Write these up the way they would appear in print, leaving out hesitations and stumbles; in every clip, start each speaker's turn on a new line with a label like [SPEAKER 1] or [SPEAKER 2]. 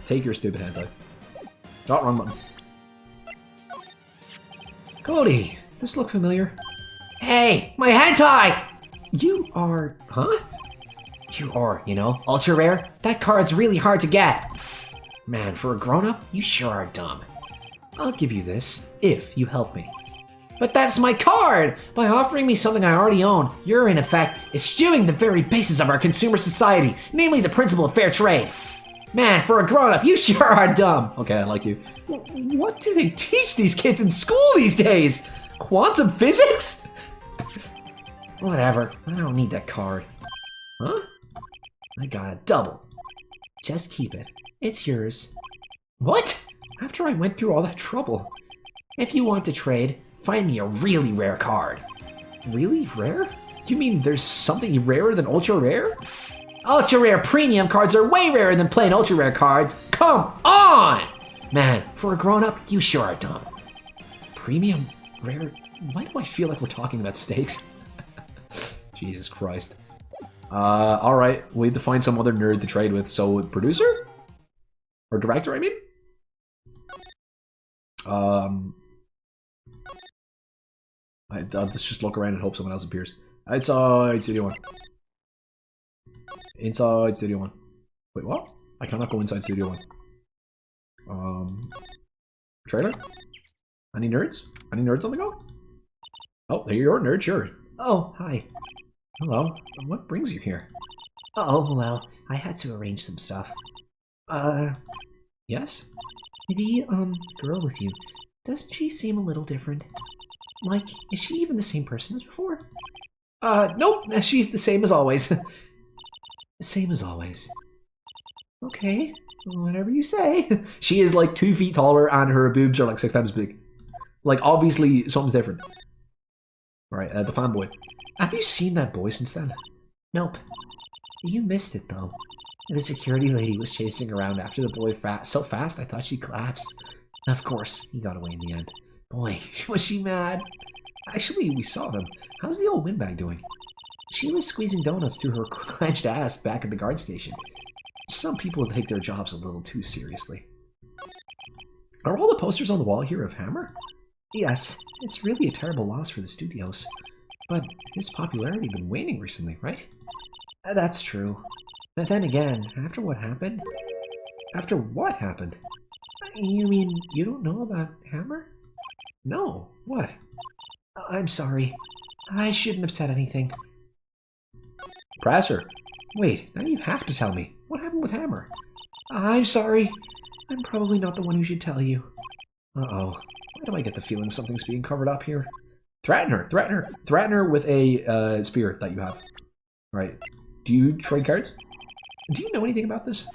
[SPEAKER 1] Take your stupid hentai. Not wrong button. Cody, this look familiar? Hey, my hentai! You are, huh? You are, you know, ultra rare? That card's really hard to get. Man, for a grown-up, you sure are dumb. I'll give you this, if you help me. But that's my card! By offering me something I already own, you're in effect eschewing the very basis of our consumer society, namely the principle of fair trade. Man, for a grown-up, you sure are dumb. Okay, I like you. What do they teach these kids in school these days? Quantum physics? Whatever, I don't need that card. Huh? I got a double. Just keep it. It's yours. What? After I went through all that trouble. If you want to trade, find me a really rare card. Really rare? You mean there's something rarer than ultra rare? Ultra rare premium cards are way rarer than plain ultra rare cards. Come on! Man, for a grown-up, you sure are dumb. Premium rare? Why do I feel like we're talking about steaks? Jesus Christ. Alright, we have to find some other nerd to trade with. So, producer? Or director, I mean? Let's just look around and hope someone else appears. Outside Studio 1. Inside Studio 1. Wait, what? I cannot go inside Studio 1. Trailer? Any nerds? Any nerds on the go? Oh, there you are, nerd, sure. Oh, hi. Hello. What brings you here? Oh, well, I had to arrange some stuff. Yes? The, girl with you, doesn't she seem a little different? Like, is she even the same person as before? Nope, she's the same as always. Same as always. Okay, whatever you say. She is like 2 feet taller and her boobs are like 6 times big. Like, obviously, something's different. Alright, the fanboy. Have you seen that boy since then? Nope. You missed it, though. The security lady was chasing around after the boy so fast I thought she'd collapse. Of course, he got away in the end. Boy, was she mad. Actually, we saw them. How's the old windbag doing? She was squeezing donuts through her clenched ass back at the guard station. Some people take their jobs a little too seriously. Are all the posters on the wall here of Hammer? Yes, it's really a terrible loss for the studios. But his popularity has been waning recently, right? That's true. But then again, after what happened? After what happened? You mean you don't know about Hammer? No. What? I'm sorry. I shouldn't have said anything. Prasser. Wait, now you have to tell me. What happened with Hammer? I'm sorry. I'm probably not the one who should tell you. Uh-oh. Why do I get the feeling something's being covered up here? Threaten her! Threaten her! Threaten her with a spear that you have. Right. Do you trade cards? Do you know anything about this?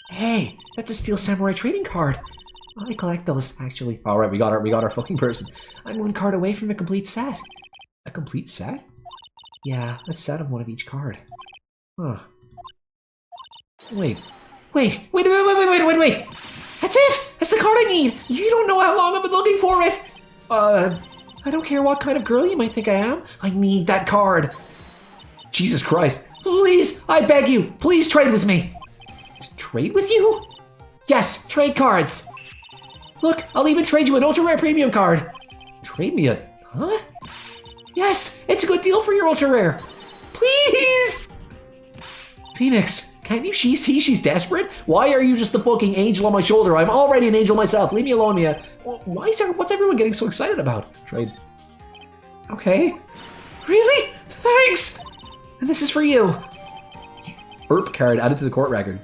[SPEAKER 1] Hey, that's a Steel Samurai trading card. I collect those, actually. Alright, we got our fucking person. I'm 1 card away from a complete set. A complete set? Yeah, a set of 1 of each card. Huh. Wait. That's it! That's the card I need! You don't know how long I've been looking for it! I don't care what kind of girl you might think I am. I need that card. Jesus Christ. Please, I beg you, please trade with me. Trade with you? Yes, trade cards. Look, I'll even trade you an ultra rare premium card. Trade me a, huh? Yes, it's a good deal for your ultra rare. Please. Phoenix, can't you see she's desperate? Why are you just the fucking angel on my shoulder? I'm already an angel myself. Leave me alone, Mia. What's everyone getting so excited about? Trade. Okay. Really? Thanks. And this is for you. Burp card added to the court record.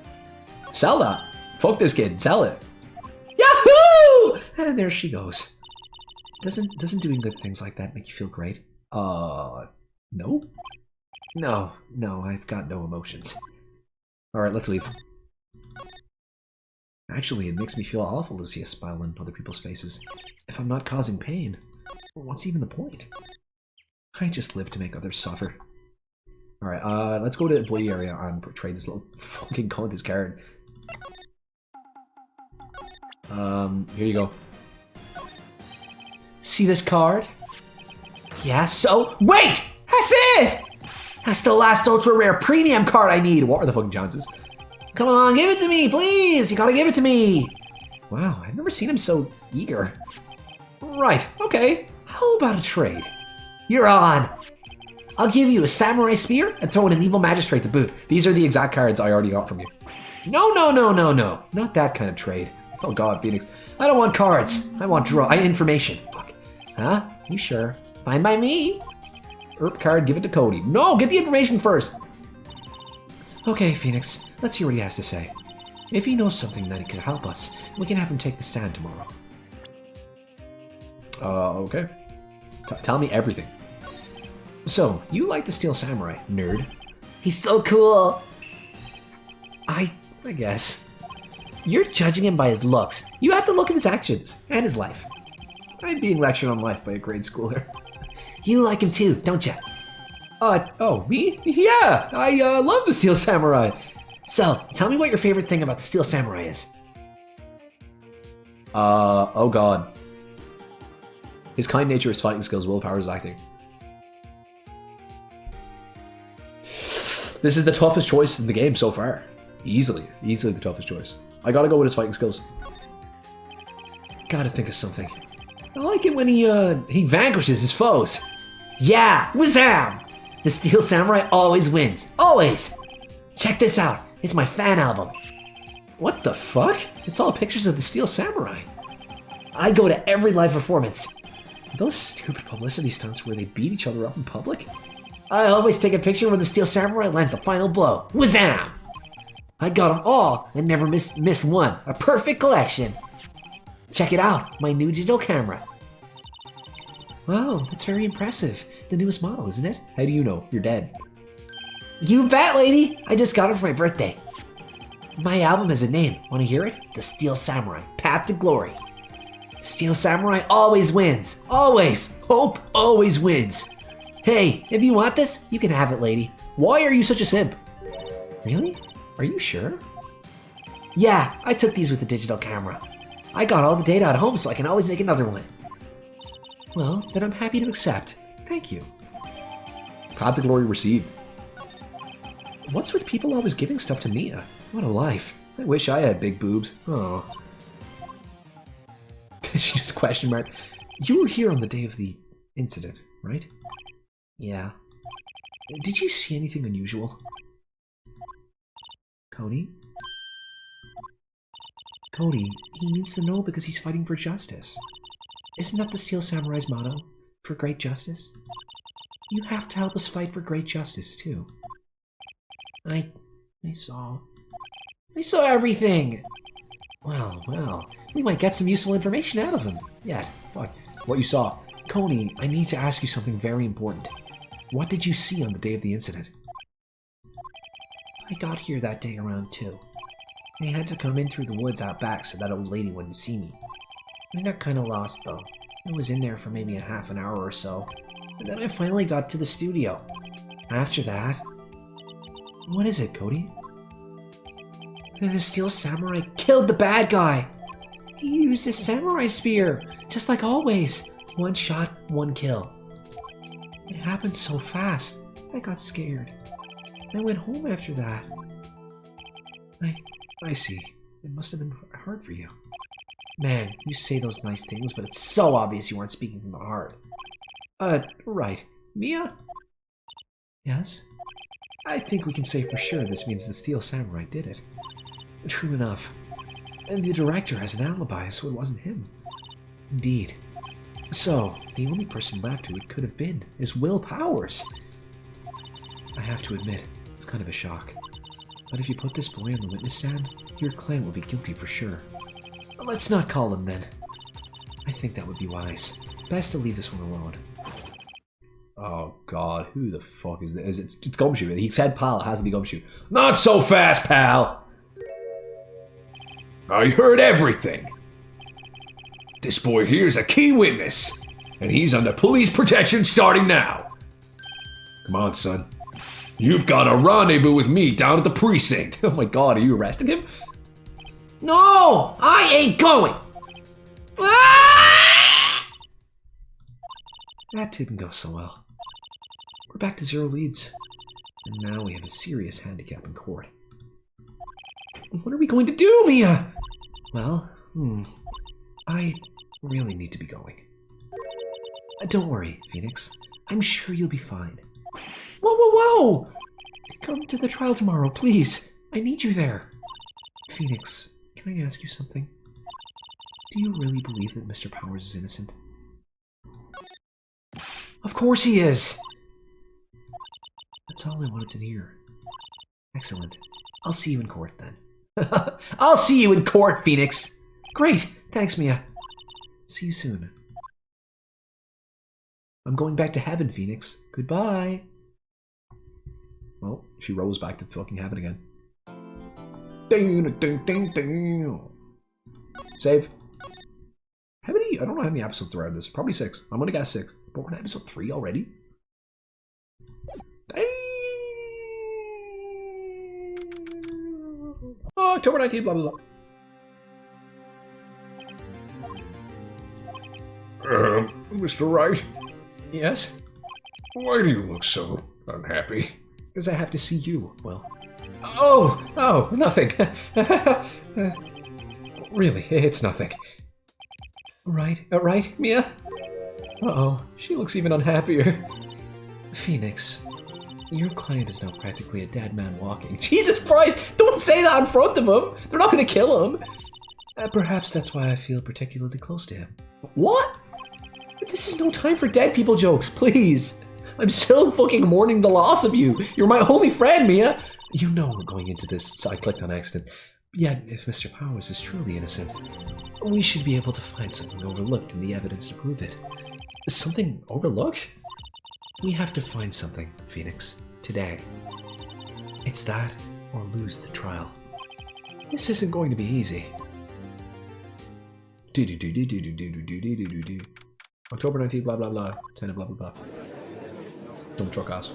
[SPEAKER 1] Sell that. Fuck this kid. Sell it. Yahoo! And there she goes. Doesn't doing good things like that make you feel great? No? No, I've got no emotions. Alright, let's leave. Actually, it makes me feel awful to see a smile on other people's faces. If I'm not causing pain, what's even the point? I just live to make others suffer. Alright, let's go to the employee area and trade this little fucking cunt his card. Here you go. See this card? Yeah, so... Wait! That's it! That's the last ultra rare premium card I need! What are the fucking chances? Come on, give it to me, please! You gotta give it to me! Wow, I've never seen him so eager. Right, okay. How about a trade? You're on! I'll give you a samurai spear and throw in an evil magistrate to boot. These are the exact cards I already got from you. No. Not that kind of trade. Oh god, Phoenix. I don't want cards. I want information. Fuck. Huh? You sure? Fine by me. Erp card, give it to Cody. No, get the information first. Okay, Phoenix. Let's hear what he has to say. If he knows something that he could help us, we can have him take the stand tomorrow. Okay. Tell me everything. So, you like the Steel Samurai, nerd? He's so cool! I guess. You're judging him by his looks. You have to look at his actions and his life. I'm being lectured on life by a grade schooler. You like him too, don't you? Oh, me? Yeah, I love the Steel Samurai. So, tell me what your favorite thing about the Steel Samurai is. Oh god. His kind nature, his fighting skills, willpower, his acting. This is the toughest choice in the game so far. Easily the toughest choice. I gotta go with his fighting skills. Gotta think of something. I like it when he vanquishes his foes. Yeah, wazam! The Steel Samurai always wins. Always! Check this out. It's my fan album. What the fuck? It's all pictures of the Steel Samurai. I go to every live performance. Those stupid publicity stunts where they beat each other up in public? I always take a picture when the Steel Samurai lands the final blow. Wazam! I got them all and never missed one. A perfect collection. Check it out, my new digital camera. Wow, that's very impressive. The newest model, isn't it? How do you know? You're dead. You bet, lady! I just got it for my birthday. My album has a name. Want to hear it? The Steel Samurai, Path to Glory. The Steel Samurai always wins. Always. Hope always wins. Hey, if you want this, you can have it, lady. Why are you such a simp? Really? Are you sure? Yeah, I took these with the digital camera. I got all the data at home so I can always make another one. Well, then I'm happy to accept. Thank you. Path to Glory received. What's with people always giving stuff to Mia? What a life. I wish I had big boobs. Oh. She just question mark. You were here on the day of the incident, right? Yeah. Did you see anything unusual? Cody? Cody, he needs to know because he's fighting for justice. Isn't that the Steel Samurai's motto? For great justice? You have to help us fight for great justice, too. I saw everything! Well, we might get some useful information out of him. Yeah, what you saw. Cody, I need to ask you something very important. What did you see on the day of the incident? I got here that day around 2. I had to come in through the woods out back so that old lady wouldn't see me. I got kinda lost though. I was in there for maybe a half an hour or so, and then I finally got to the studio. After that... What is it, Cody? The Steel Samurai killed the bad guy! He used his samurai spear, just like always. One shot, one kill. It happened so fast, I got scared. I went home after that. I see. It must have been hard for you. Man, you say those nice things, but it's so obvious you aren't speaking from the heart. Right. Mia? Yes? I think we can say for sure this means the Steel Samurai did it. True enough. And the director has an alibi, so it wasn't him. Indeed. So, the only person left who it could have been is Will Powers. I have to admit, it's kind of a shock. But if you put this boy on the witness stand, your client will be guilty for sure. Let's not call him then. I think that would be wise. Best to leave this one alone. Oh god, who the fuck is this? It's Gumshoe. He said pal, it has to be Gumshoe. Not so fast, pal! I heard everything. This boy here is a key witness, and he's under police protection starting now. Come on, son. You've got a rendezvous with me down at the precinct. Oh my god, are you arresting him? No! I ain't going! Ah! That didn't go so well. We're back to 0 leads. And now we have a serious handicap in court. What are we going to do, Mia? Well, I really need to be going. Don't worry, Phoenix. I'm sure you'll be fine. Whoa, whoa, whoa! Come to the trial tomorrow, please. I need you there. Phoenix, can I ask you something? Do you really believe that Mr. Powers is innocent? Of course he is! That's all I wanted to hear. Excellent. I'll see you in court then. I'll see you in court, Phoenix! Great! Thanks, Mia. See you soon. I'm going back to heaven, Phoenix. Goodbye. Well, she rose back to fucking heaven again. Ding, ding, ding, ding. Save. How many? I don't know how many episodes there are of this. Probably 6. I'm gonna guess 6. But we're on episode 3 already. Oh, October 19th, blah, blah, blah.
[SPEAKER 2] Mr. Wright?
[SPEAKER 1] Yes?
[SPEAKER 2] Why do you look so unhappy?
[SPEAKER 1] Because I have to see you. Well. Oh, nothing. Really, it's nothing. Right, Mia? Uh-oh, she looks even unhappier. Phoenix, your client is now practically a dead man walking. Jesus Christ! Don't say that in front of him! They're not gonna kill him! Perhaps that's why I feel particularly close to him. What? This is no time for dead people jokes, please! I'm still fucking mourning the loss of you! You're my only friend, Mia! You know we're going into this, so I clicked on accident. Yet, if Mr. Powers is truly innocent, we should be able to find something overlooked in the evidence to prove it. Something overlooked? We have to find something, Phoenix, today. It's that, or lose the trial. This isn't going to be easy. October 19th, blah blah blah, 10 blah blah blah. Dump truck ass.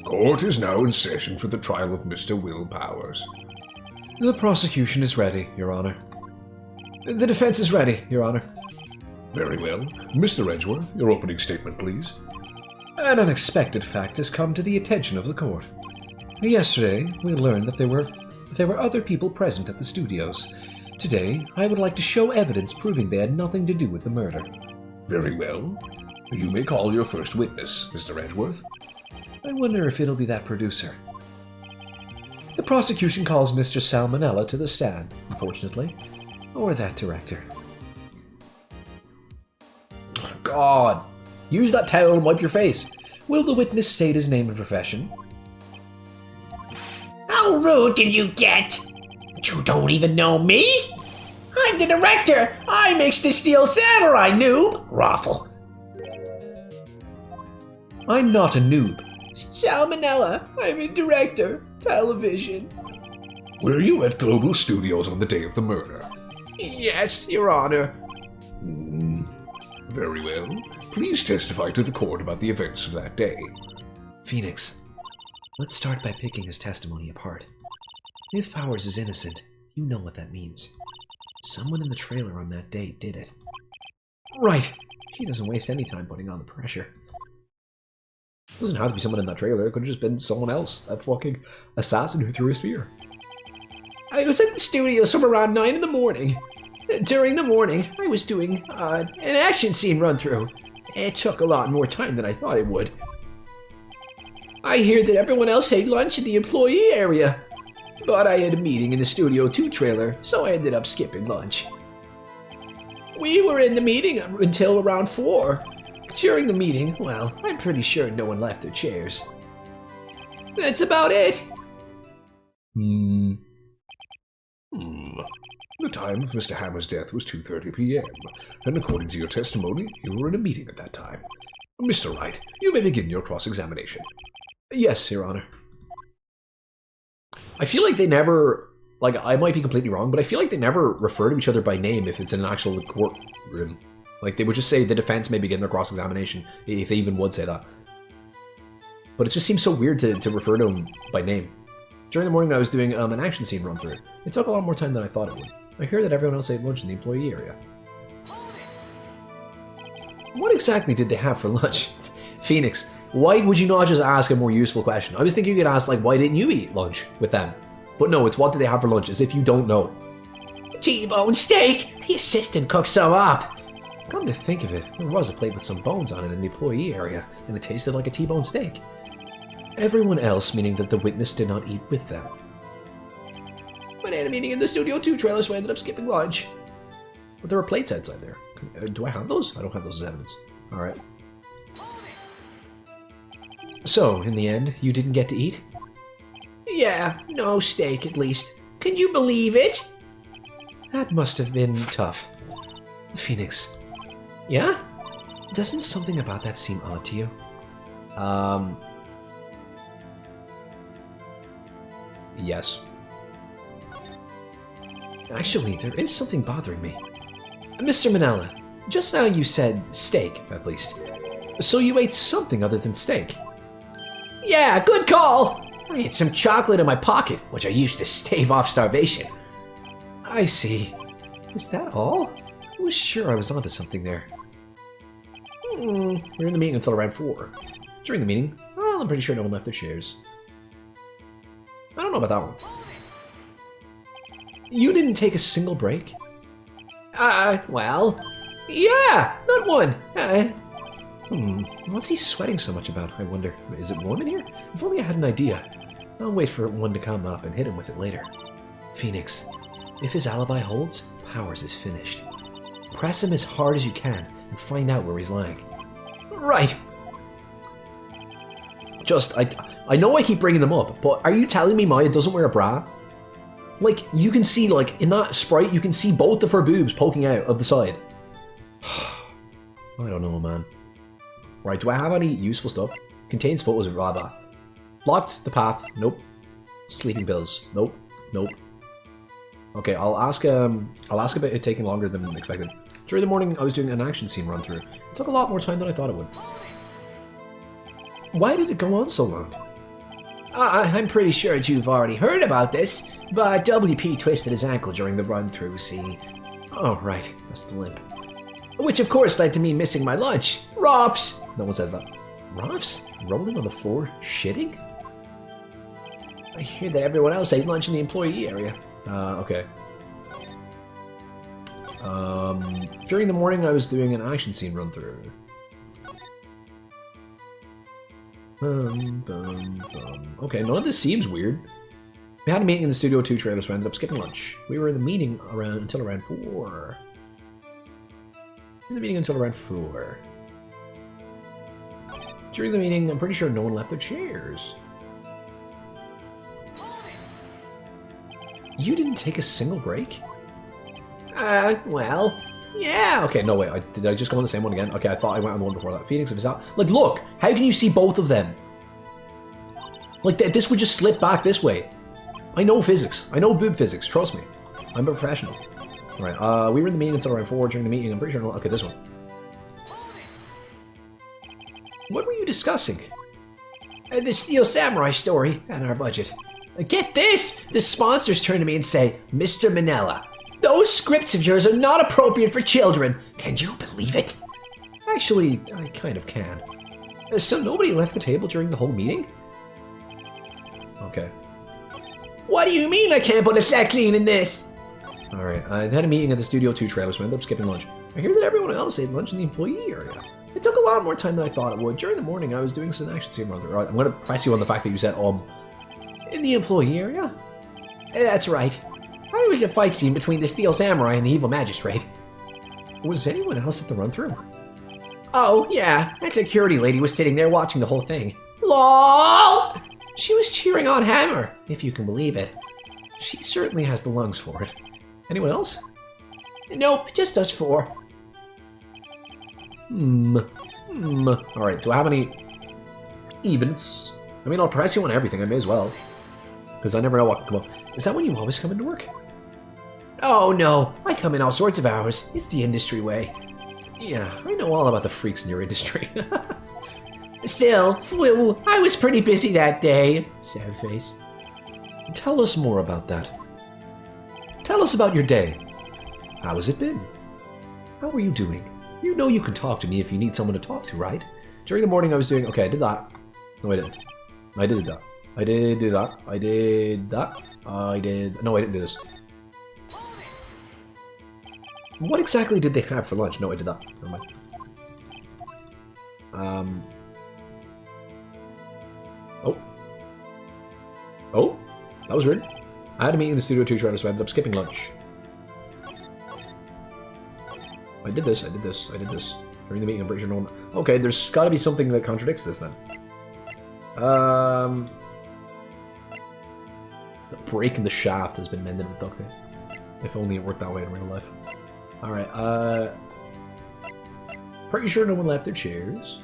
[SPEAKER 2] Court is now in session for the trial of Mr. Will Powers.
[SPEAKER 1] The prosecution is ready, Your Honor. The defense is ready, Your Honor.
[SPEAKER 2] Very well. Mr. Edgeworth, your opening statement, please.
[SPEAKER 1] An unexpected fact has come to the attention of the court. Yesterday, we learned that there were other people present at the studios. Today, I would like to show evidence proving they had nothing to do with the murder.
[SPEAKER 2] Very well. You may call your first witness, Mr. Edgeworth.
[SPEAKER 1] I wonder if it'll be that producer. The prosecution calls Mr. Salmonella to the stand, unfortunately. Or that director. God! Use that towel and wipe your face. Will the witness state his name and profession?
[SPEAKER 3] How rude did you get? You don't even know me? I'm the director! I mixed the Steel Samurai, noob! Raffle.
[SPEAKER 1] I'm not a noob.
[SPEAKER 3] Salmonella, I'm a director. Television.
[SPEAKER 2] Were you at Global Studios on the day of the murder?
[SPEAKER 3] Yes, Your Honor.
[SPEAKER 2] Very well. Please testify to the court about the events of that day.
[SPEAKER 1] Phoenix, let's start by picking his testimony apart. If Powers is innocent, you know what that means. Someone in the trailer on that day did it. Right. She doesn't waste any time putting on the pressure. It doesn't have to be someone in that trailer. It could have just been someone else. That fucking assassin who threw a spear.
[SPEAKER 3] I was at the studio somewhere around 9 in the morning. During the morning, I was doing an action scene run-through. It took a lot more time than I thought it would. I hear that everyone else ate lunch in the employee area. But I had a meeting in the Studio 2 trailer, so I ended up skipping lunch. We were in the meeting until around 4. During the meeting, well, I'm pretty sure no one left their chairs. That's about it.
[SPEAKER 2] The time of Mr. Hammer's death was 2:30 p.m., and according to your testimony, you were in a meeting at that time. Mr. Wright, you may begin your cross-examination.
[SPEAKER 1] Yes, Your Honor. I feel like they never, like, I might be completely wrong, but I feel like they never refer to each other by name if it's in an actual courtroom. Like, they would just say the defense may begin their cross-examination, if they even would say that. But it just seems so weird to refer to them by name. During the morning, I was doing an action scene run-through. It took a lot more time than I thought it would. I hear that everyone else ate lunch in the employee area. What exactly did they have for lunch? Phoenix, why would you not just ask a more useful question? I was thinking you could ask, like, why didn't you eat lunch with them? But no, it's what did they have for lunch, as if you don't know.
[SPEAKER 3] T-bone steak! The assistant cooked some up.
[SPEAKER 1] Come to think of it, there was a plate with some bones on it in the employee area, and it tasted like a T-bone steak. Everyone else, meaning that the witness did not eat with them.
[SPEAKER 3] Banana meeting in the Studio 2 trailer, so I ended up skipping lunch.
[SPEAKER 1] But there were plates outside there. Do I have those? I don't have those as evidence. Alright. So, in the end, you didn't get to eat?
[SPEAKER 3] Yeah, no steak at least. Can you believe it?
[SPEAKER 1] That must have been tough. Phoenix.
[SPEAKER 3] Yeah?
[SPEAKER 1] Doesn't something about that seem odd to you? Yes. Actually, there is something bothering me. Mr. Manella, just now you said steak, at least. So you ate something other than steak?
[SPEAKER 3] Yeah, good call! I had some chocolate in my pocket, which I used to stave off starvation.
[SPEAKER 1] I see. Is that all? I was sure I was onto something there. We're in the meeting until around 4. During the meeting, well, I'm pretty sure no one left their chairs. I don't know about that one. You didn't take a single break?
[SPEAKER 3] Well, yeah, not one.
[SPEAKER 1] What's he sweating so much about, I wonder? Is it warm in here? If only I had an idea. I'll wait for one to come up and hit him with it later. Phoenix, if his alibi holds, Powers is finished. Press him as hard as you can and find out where he's lying.
[SPEAKER 3] Right.
[SPEAKER 1] I know I keep bringing them up, but are you telling me Maya doesn't wear a bra? Like, you can see, like, in that sprite, you can see both of her boobs poking out of the side. I don't know, man. Right, do I have any useful stuff? Contains photos of Radha. Blocked the path. Nope. Sleeping pills. Nope. Nope. Okay, I'll ask about it taking longer than expected. During the morning, I was doing an action scene run through. It took a lot more time than I thought it would. Why did it go on so long?
[SPEAKER 3] I'm pretty sure you've already heard about this, but WP twisted his ankle during the run-through, see?
[SPEAKER 1] Oh, right. That's the limp.
[SPEAKER 3] Which, of course, led to me missing my lunch. Rops!
[SPEAKER 1] No one says that. Rops? Rolling on the floor? Shitting?
[SPEAKER 3] I hear that everyone else ate lunch in the employee area.
[SPEAKER 1] Okay. During the morning, I was doing an action scene run through. Okay, none of this seems weird. We had a meeting in the Studio 2 trailer, so I ended up skipping lunch. We were in the meeting until around 4. In the meeting until around 4. During the meeting, I'm pretty sure no one left their chairs. You didn't take a single break?
[SPEAKER 3] Well, yeah.
[SPEAKER 1] Okay, no, wait. Did I just go on the same one again? Okay, I thought I went on the one before that. Phoenix, if it's out. Like, look! How can you see both of them? Like, this would just slip back this way. I know physics. I know boob physics. Trust me. I'm a professional. Alright, we were in the meeting until around 4 during the meeting. I'm pretty sure... Okay, this one. What were you discussing?
[SPEAKER 3] The Steel Samurai story and our budget. Get this! The sponsors turn to me and say, Mr. Manella, those scripts of yours are not appropriate for children. Can you believe it?
[SPEAKER 1] Actually, I kind of can. So nobody left the table during the whole meeting? Okay.
[SPEAKER 3] What do you mean I can't put a set clean in this?
[SPEAKER 1] Alright, I had a meeting at the Studio 2 trailer, so I ended up skipping lunch. I hear that everyone else ate lunch in the employee area. It took a lot more time than I thought it would. During the morning, I was doing some action scene run through. Right, I'm going to press you on the fact that you said, in the employee area?
[SPEAKER 3] That's right. I was a fight scene between the Steel Samurai and the evil magistrate.
[SPEAKER 1] Was anyone else at the run-through?
[SPEAKER 3] Oh, yeah. That security lady was sitting there watching the whole thing. LOL! She was cheering on Hammer, if you can believe it.
[SPEAKER 1] She certainly has the lungs for it. Anyone else?
[SPEAKER 3] Nope, just us 4.
[SPEAKER 1] Alright, do I have any events? I mean, I'll press you on everything, I may as well. Because I never know what can come up. Is that when you always come into work?
[SPEAKER 3] Oh no, I come in all sorts of hours. It's the industry way.
[SPEAKER 1] Yeah, I know all about the freaks in your industry.
[SPEAKER 3] Still, flu, I was pretty busy that day. Sad face.
[SPEAKER 1] Tell us more about that. Tell us about your day. How has it been? How are you doing? You know you can talk to me if you need someone to talk to, right? During the morning I was doing... Okay, I did that. No, I didn't. I did that. I did do that. I did that.
[SPEAKER 2] I did... No, I didn't do this. What exactly did they have for lunch? No, I did that. Never mind. Oh. Oh? That was weird. I had a meeting in the studio too, trying to ended up skipping lunch. I did this, I did this, I did this. During the meeting, I'm pretty sure no one... Okay, there's gotta be something that contradicts this then. The break in the shaft has been mended with duct tape. If only it worked that way in real life. Alright, pretty sure no one left their chairs.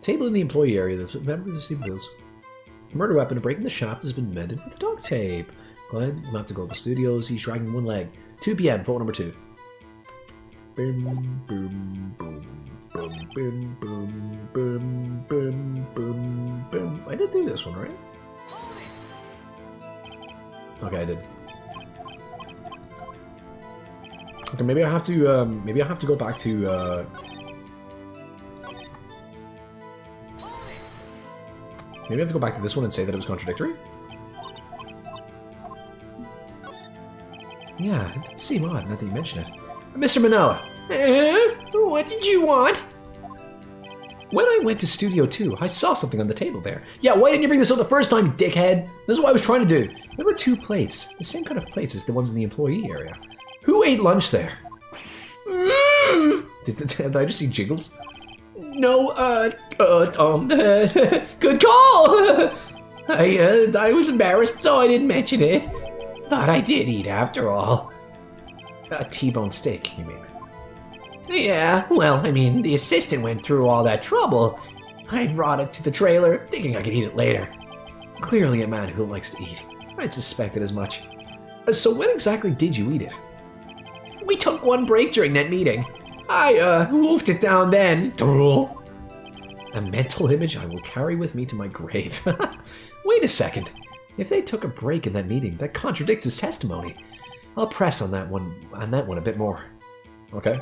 [SPEAKER 2] Table in the employee area that's remember the sleep bills. Murder weapon, a break in the shaft has been mended with duct tape. Glenn, I'm out to Global Studios, he's dragging one leg. 2 PM, photo number 2. Boom, boom, boom, boom, boom, boom, boom, boom, boom, boom. I did do this one, right? Okay, I did. Okay, maybe I have to go back to maybe I have to go back to this one and say that it was contradictory? Yeah, it does seem odd now that you mention it. Mr. Manila!
[SPEAKER 3] What did you want?
[SPEAKER 2] When I went to Studio 2, I saw something on the table there. Yeah, why didn't you bring this up the first time, dickhead? This is what I was trying to do. There were 2 plates, the same kind of plates as the ones in the employee area. Who ate lunch there? Did I just see jiggles?
[SPEAKER 3] No, good call! I was embarrassed, so I didn't mention it. But I did eat after all.
[SPEAKER 2] A T-bone steak, you mean?
[SPEAKER 3] Yeah, well, I mean, the assistant went through all that trouble. I brought it to the trailer, thinking I could eat it later.
[SPEAKER 2] Clearly a man who likes to eat. I'd suspected as much. So when exactly did you eat it?
[SPEAKER 3] We took one break during that meeting. I, wolfed it down then. Drool.
[SPEAKER 2] A mental image I will carry with me to my grave. Wait a second. If they took a break in that meeting, that contradicts his testimony. I'll press on that one a bit more. Okay.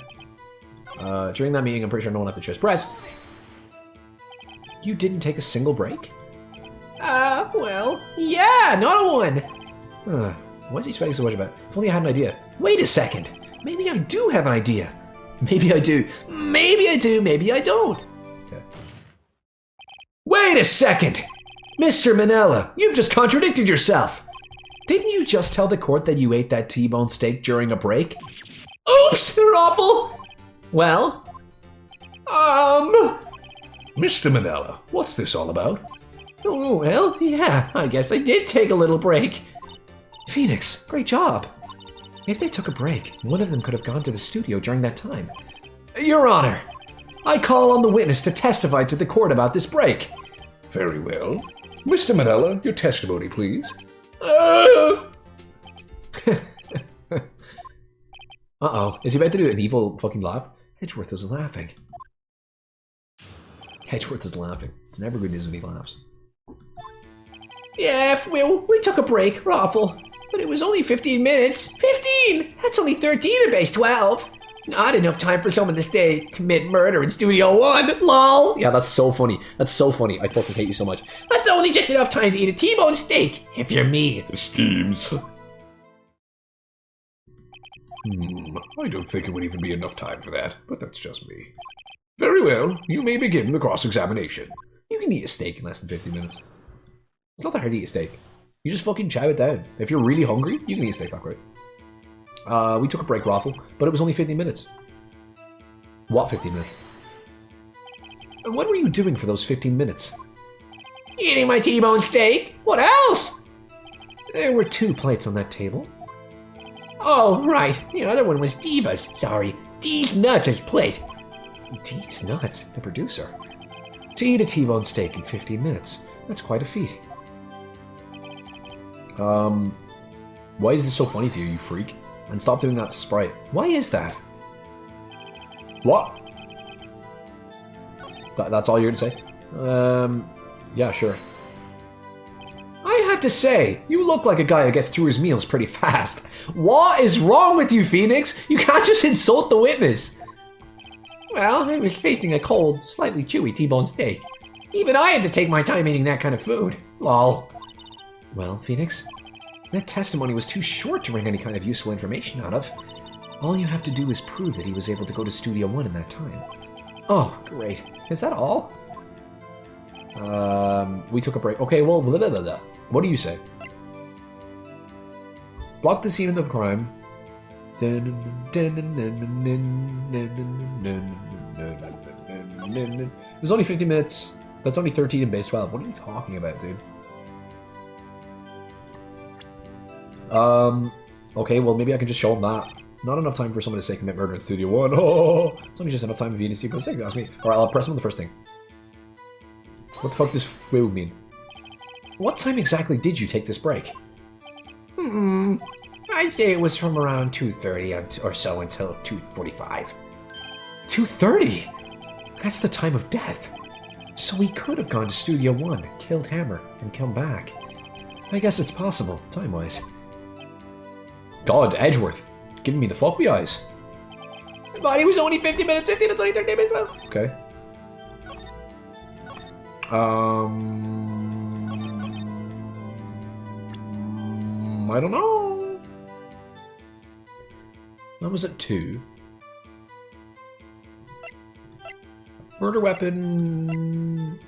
[SPEAKER 2] During that meeting, I'm pretty sure no one left the chairs. Press! You didn't take a single break?
[SPEAKER 3] Well, yeah, not one.
[SPEAKER 2] Why is he sweating so much about it? If only I had an idea. Wait a second! Maybe I do have an idea. Maybe I do. Maybe I do, maybe I don't. Okay. Wait a second! Mr. Manella, you've just contradicted yourself! Didn't you just tell the court that you ate that T-bone steak during a break? Oops! Awful! Well? Mr. Manella, what's this all about?
[SPEAKER 3] Oh, well, yeah, I guess I did take a little break.
[SPEAKER 2] Phoenix, great job. If they took a break, one of them could have gone to the studio during that time. Your Honor, I call on the witness to testify to the court about this break. Very well. Mr. Manella, your testimony, please. Uh-oh. Is he about to do an evil fucking laugh? Hedgeworth is laughing. Hedgeworth is laughing. It's never good news when he laughs.
[SPEAKER 3] Yeah, Will, we took a break, Raffle. But it was only 15 minutes. 15! That's only 13 at base 12. Not enough time for someone to stay commit murder in Studio 1, lol.
[SPEAKER 2] Yeah, that's so funny. That's so funny. I fucking hate you so much.
[SPEAKER 3] That's only just enough time to eat a T-bone steak, if you're me.
[SPEAKER 2] Schemes. I don't think it would even be enough time for that, but that's just me. Very well, you may begin the cross-examination. You can eat a steak in less than 50 minutes. It's not that hard to eat a steak. You just fucking chow it down. If you're really hungry, you can eat a steak back, right? We took a break, Raffle, but it was only 15 minutes. What 15 minutes? And what were you doing for those 15 minutes?
[SPEAKER 3] Eating my T-bone steak? What else?
[SPEAKER 2] There were 2 plates on that table.
[SPEAKER 3] Oh, right. The other one was Diva's. Sorry. D's Nuts' plate.
[SPEAKER 2] D's Nuts? The producer. To eat a T-bone steak in 15 minutes. That's quite a feat. Why is this so funny to you, you freak? And stop doing that sprite. Why is that? What? That's all you're gonna say? Yeah, sure. I have to say, you look like a guy who gets through his meals pretty fast. What is wrong with you, Phoenix? You can't just insult the witness.
[SPEAKER 3] Well, I was facing a cold, slightly chewy T-bone steak. Even I had to take my time eating that kind of food. Lol.
[SPEAKER 1] Well, Phoenix, that testimony was too short to wring any kind of useful information out of. All you have to do is prove that he was able to go to Studio 1 in that time. Oh, great. Is that all? We took a break. Okay, well, blah, blah, blah, blah. What do you say? Block the scene of crime. It was only 50 minutes. That's only 13 in base 12. What are you talking about, dude? Okay, well, maybe I can just show him that. Not enough time for someone to say commit murder in Studio 1. Oh, it's only just enough time if you need to see if you ask me. Alright, I'll press him on the first thing. What the fuck does foo mean? What time exactly did you take this break? I'd say it was from around 2:30 or so until 2:45. 2:30? That's the time of death. So he could have gone to Studio 1, killed Hammer, and come back. I guess it's possible, time-wise. God, Edgeworth, giving me the fuckby eyes. But it was only 50 minutes 15, it's only 30 minutes 12. Okay. I don't know. That was at 2. Murder weapon.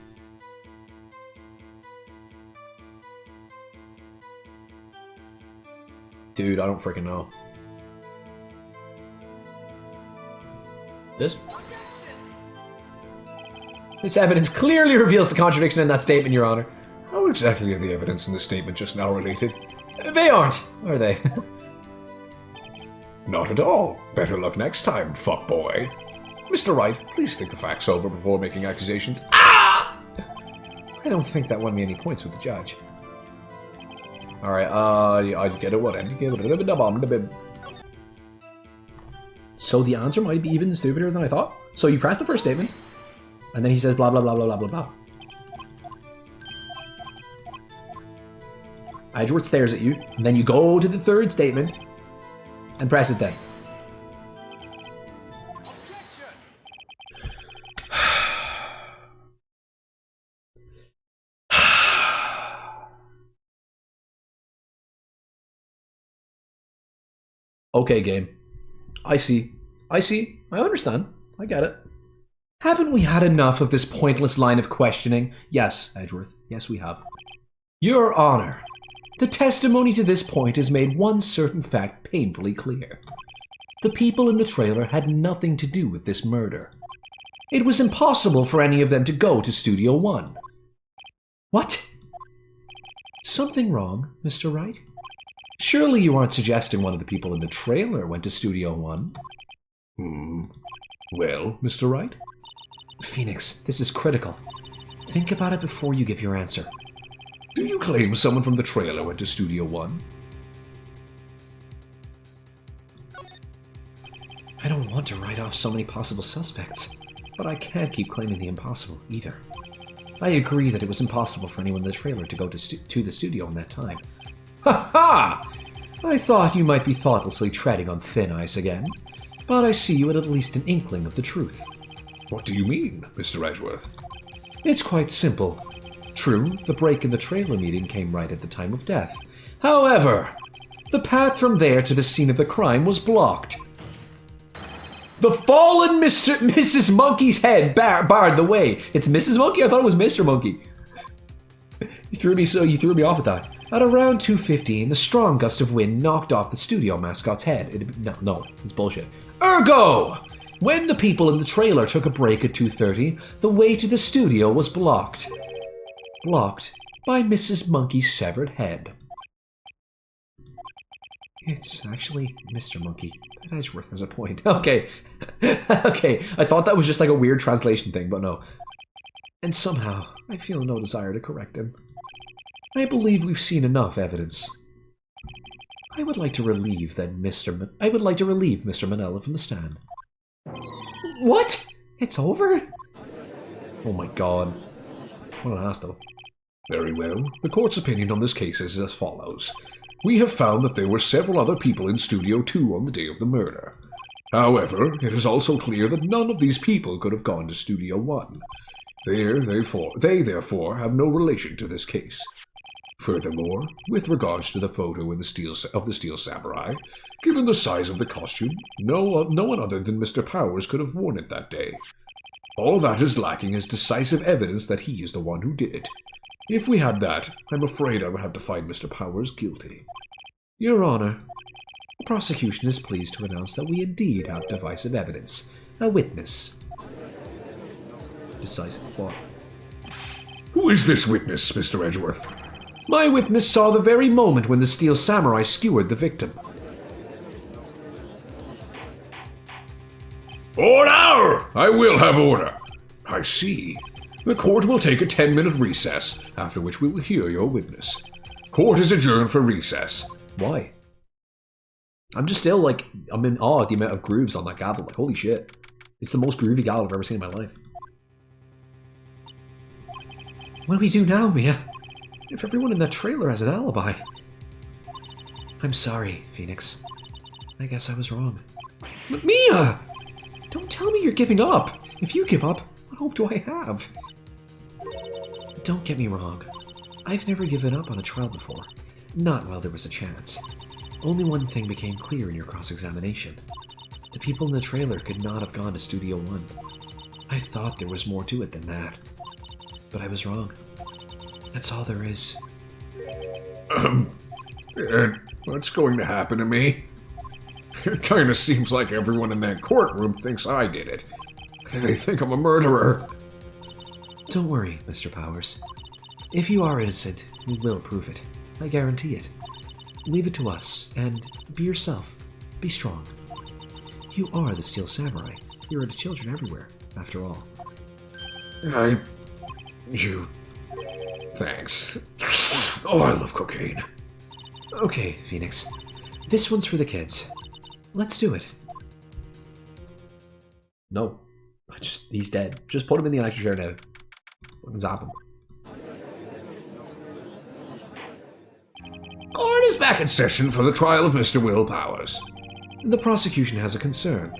[SPEAKER 1] Dude, I don't freaking know. This evidence clearly reveals the contradiction in that statement, Your Honor.
[SPEAKER 2] How exactly are the evidence in the statement just now related?
[SPEAKER 1] They aren't, are they?
[SPEAKER 2] Not at all. Better luck next time, fuckboy. Mr. Wright, please think the facts over before making accusations.
[SPEAKER 1] Ah! I don't think that won me any points with the judge. Alright, I get it, what? So the answer might be even stupider than I thought. So you press the first statement, and then he says blah blah blah blah blah blah blah. Edgeworth stares at you, and then you go to the third statement, and press it then. Okay, game. I see. I understand. I get it. Haven't we had enough of this pointless line of questioning? Yes, Edgeworth. Yes, we have. Your Honor, the testimony to this point has made one certain fact painfully clear. The people in the trailer had nothing to do with this murder. It was impossible for any of them to go to Studio 1. What? Something wrong, Mr. Wright? Surely you aren't suggesting one of the people in the trailer went to Studio 1?
[SPEAKER 2] Well, Mr. Wright?
[SPEAKER 1] Phoenix, this is critical. Think about it before you give your answer.
[SPEAKER 2] Do you claim someone from the trailer went to Studio 1?
[SPEAKER 1] I don't want to write off so many possible suspects, but I can't keep claiming the impossible either. I agree that it was impossible for anyone in the trailer to go to the studio in that time. Ha ha! I thought you might be thoughtlessly treading on thin ice again, but I see you had at least an inkling of the truth.
[SPEAKER 2] What do you mean, Mr. Edgeworth?
[SPEAKER 1] It's quite simple. True, the break in the trailer meeting came right at the time of death. However, the path from there to the scene of the crime was blocked. The fallen Mrs. Monkey's head barred the way. It's Mrs. Monkey? I thought it was Mr. Monkey. You threw me off with that. At around 2:15, a strong gust of wind knocked off the studio mascot's head. No, it's bullshit. Ergo! When the people in the trailer took a break at 2:30, the way to the studio was blocked. Blocked by Mrs. Monkey's severed head. It's actually Mr. Monkey. But Edgeworth has a point. Okay. Okay, I thought that was just like a weird translation thing, but no. And somehow, I feel no desire to correct him. I believe we've seen enough evidence. I would like to relieve Mr. Manella from the stand. What? It's over? Oh my god. What an ass though.
[SPEAKER 2] Very well. The court's opinion on this case is as follows. We have found that there were several other people in Studio 2 on the day of the murder. However, it is also clear that none of these people could have gone to Studio 1. They therefore have no relation to this case. Furthermore, with regards to the photo of the Steel Samurai, given the size of the costume, no one other than Mr. Powers could have worn it that day. All that is lacking is decisive evidence that he is the one who did it. If we had that, I'm afraid I would have to find Mr. Powers guilty.
[SPEAKER 1] Your Honor, the prosecution is pleased to announce that we indeed have decisive evidence. A witness. Decisive what?
[SPEAKER 2] Who is this witness, Mr. Edgeworth?
[SPEAKER 1] My witness saw the very moment when the Steel Samurai skewered the victim.
[SPEAKER 2] Order! I will have order. I see. The court will take a 10-minute recess, after which we will hear your witness. Court is adjourned for recess.
[SPEAKER 1] Why? I'm just still I'm in awe at the amount of grooves on that gavel. Like, holy shit. It's the most groovy gavel I've ever seen in my life. What do we do now, Mia? If everyone in that trailer has an alibi. I'm sorry, Phoenix. I guess I was wrong. But Mia! Don't tell me you're giving up. If you give up, what hope do I have? Don't get me wrong. I've never given up on a trial before. Not while there was a chance. Only one thing became clear in your cross-examination. The people in the trailer could not have gone to Studio One. I thought there was more to it than that. But I was wrong. That's all there is.
[SPEAKER 2] What's going to happen to me? It kind of seems like everyone in that courtroom thinks I did it. They think I'm a murderer.
[SPEAKER 1] Don't worry, Mr. Powers. If you are innocent, we will prove it. I guarantee it. Leave it to us, and be yourself. Be strong. You are the Steel Samurai. Here are the children everywhere, after all.
[SPEAKER 2] Thanks. Oh, I love cocaine.
[SPEAKER 1] Okay, Phoenix. This one's for the kids. Let's do it. No. He's dead. Just put him in the electric chair now. And zap him.
[SPEAKER 2] Court is back in session for the trial of Mr. Will Powers.
[SPEAKER 1] The prosecution has a concern.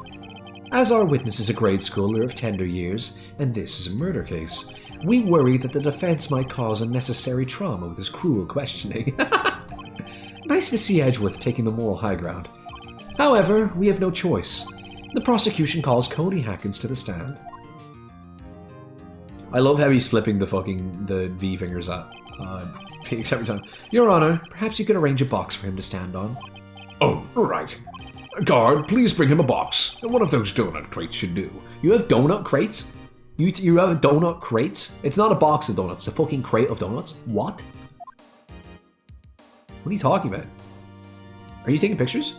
[SPEAKER 1] As our witness is a grade schooler of tender years, and this is a murder case, we worry that the defense might cause unnecessary trauma with his cruel questioning. Nice to see Edgeworth taking the moral high ground. However, we have no choice. The prosecution calls Cody Hackins to the stand. I love how he's flipping the V fingers at Phoenix every time. Your Honor, perhaps you could arrange a box for him to stand on.
[SPEAKER 2] Oh, right. Guard, please bring him a box. One of those donut crates should do.
[SPEAKER 1] You have donut crates? You have a donut crate? It's not a box of donuts, it's a fucking crate of donuts. What? What are you talking about? Are you taking pictures?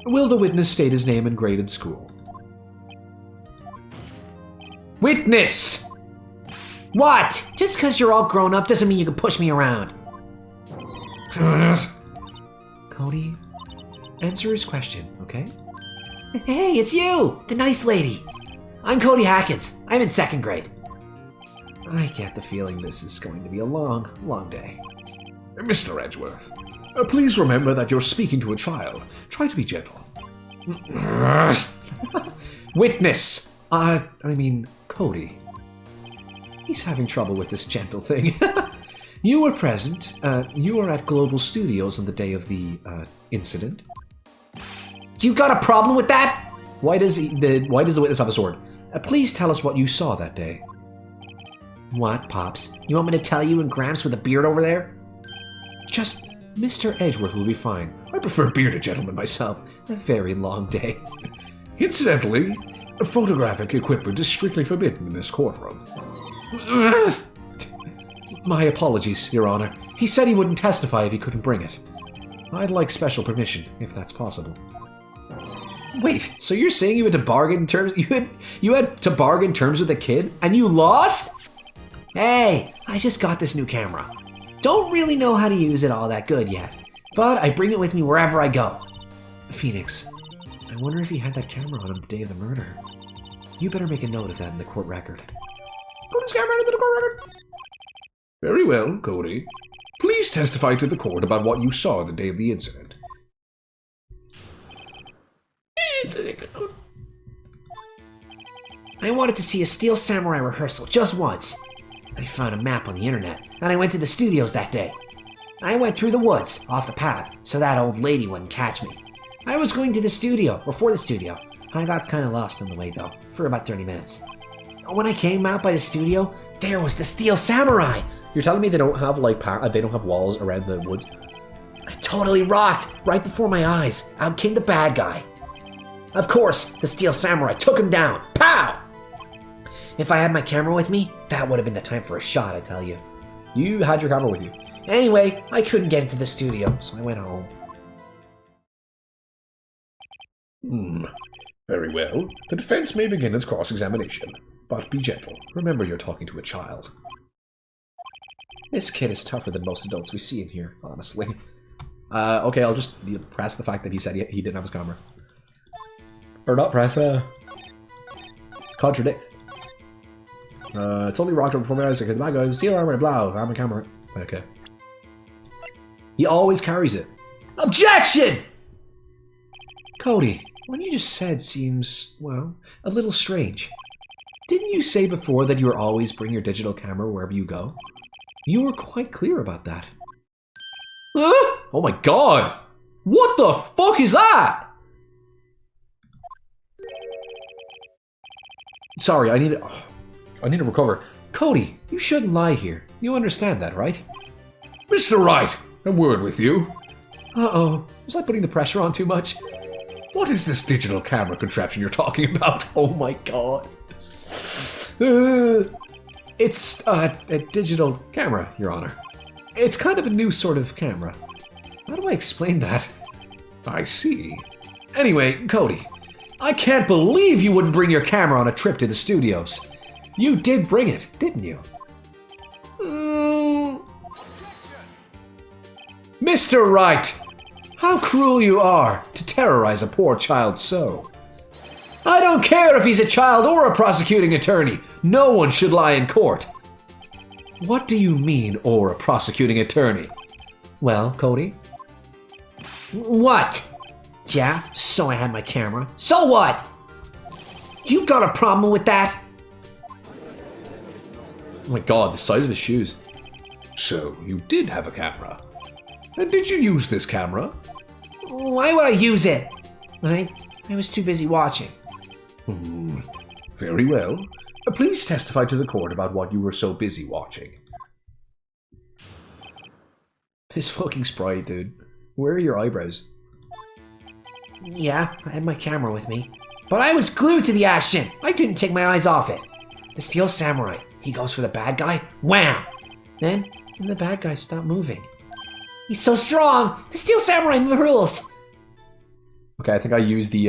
[SPEAKER 1] Will the witness state his name and grade in school? Witness! What? Just because you're all grown up doesn't mean you can push me around. Cody, answer his question, okay? Hey, it's you! The nice lady! I'm Cody Hackins. I'm in 2nd grade. I get the feeling this is going to be a long, long day.
[SPEAKER 2] Mr. Edgeworth, please remember that you're speaking to a child. Try to be gentle.
[SPEAKER 1] Witness! Cody. He's having trouble with this gentle thing. You were present. You were at Global Studios on the day of the incident. You got a problem with that? Why does the witness have a sword? Please tell us what you saw that day. What, Pops? You want me to tell you and Gramps with a beard over there? Just Mr. Edgeworth will be fine. I prefer bearded gentlemen myself. A very long day.
[SPEAKER 2] Incidentally, photographic equipment is strictly forbidden in this courtroom.
[SPEAKER 1] My apologies, Your Honor. He said he wouldn't testify if he couldn't bring it. I'd like special permission, if that's possible. Wait, so you're saying you had to bargain terms? You had to bargain terms with a kid, and you lost? Hey, I just got this new camera. Don't really know how to use it all that good yet, but I bring it with me wherever I go. Phoenix, I wonder if he had that camera on him the day of the murder. You better make a note of that in the court record.
[SPEAKER 2] Put his camera into the court record. Very well, Cody. Please testify to the court about what you saw the day of the incident.
[SPEAKER 1] I wanted to see a Steel Samurai rehearsal just once. I found a map on the internet, and I went to the studios that day. I went through the woods, off the path, so that old lady wouldn't catch me. I was going to the studio, before the studio. I got kinda lost on the way though, for about 30 minutes. When I came out by the studio, there was the Steel Samurai!
[SPEAKER 2] You're telling me they don't have like they don't have walls around the woods?
[SPEAKER 1] I totally rocked! Right before my eyes, out came the bad guy. Of course, the Steel Samurai took him down. Pow! If I had my camera with me, that would have been the time for a shot, I tell you.
[SPEAKER 2] You had your camera with you.
[SPEAKER 1] Anyway, I couldn't get into the studio, so I went home.
[SPEAKER 2] Very well. The defense may begin its cross-examination. But be gentle. Remember you're talking to a child.
[SPEAKER 1] This kid is tougher than most adults we see in here, honestly.
[SPEAKER 2] Okay, I'll just press the fact that he said he didn't have his camera. Or not press, contradict. Totally rocked before my eyes. Okay, the bad guy, steel armor, blah, I have a camera. Okay. He always carries it.
[SPEAKER 1] Objection!
[SPEAKER 2] Cody, what you just said seems, well, a little strange. Didn't you say before that you will always bring your digital camera wherever you go? You were quite clear about that.
[SPEAKER 1] Huh?
[SPEAKER 2] Oh my god! What the fuck is that? Sorry, I need to recover. Cody, you shouldn't lie here. You understand that, right? Mr. Wright, a word with you.
[SPEAKER 1] Uh-oh. Was I putting the pressure on too much?
[SPEAKER 2] What is this digital camera contraption you're talking about?
[SPEAKER 1] Oh my god. It's a digital camera, Your Honor. It's kind of a new sort of camera. How do I explain that?
[SPEAKER 2] I see. Anyway, Cody, I can't believe you wouldn't bring your camera on a trip to the studios. You did bring it, didn't you? Mr. Wright, how cruel you are to terrorize a poor child so. I don't care if he's a child or a prosecuting attorney. No one should lie in court. What do you mean, or a prosecuting attorney?
[SPEAKER 1] Well, Cody?
[SPEAKER 3] What?
[SPEAKER 1] Yeah, so I had my camera.
[SPEAKER 3] So what? You got a problem with that?
[SPEAKER 2] Oh my god, the size of his shoes. So, you did have a camera. And did you use this camera?
[SPEAKER 3] Why would I use it?
[SPEAKER 1] I was too busy watching.
[SPEAKER 2] Very well. Please testify to the court about what you were so busy watching. This fucking sprite, dude. Where are your eyebrows?
[SPEAKER 1] Yeah, I had my camera with me.
[SPEAKER 3] But I was glued to the action. I couldn't take my eyes off it.
[SPEAKER 1] The Steel Samurai. He goes for the bad guy. Wham! Then the bad guy stopped moving.
[SPEAKER 3] He's so strong. The Steel Samurai rules.
[SPEAKER 2] Okay, I think I used the,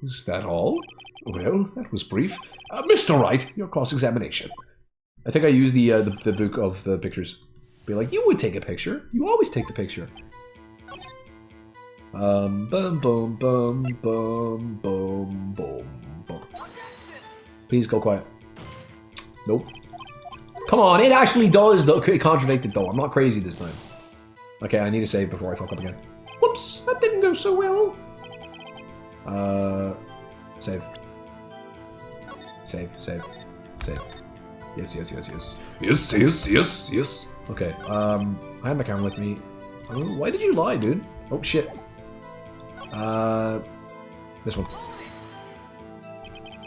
[SPEAKER 2] is that all? Well, that was brief. Mr. Wright, your cross-examination. I think I used the book of the pictures. Be like, you would take a picture. You always take the picture. Bum, bum, bum, bum, bum, bum, bum. Please go quiet. Nope. Come on, it actually does, though. It contradicted, though. I'm not crazy this time. Okay, I need to save before I fuck up again. Whoops, that didn't go so well. Save. Save, save, save. Yes, yes, yes, yes. Yes, yes, yes, yes. Okay, I have my camera with me. Why did you lie, dude? Oh, shit. This one.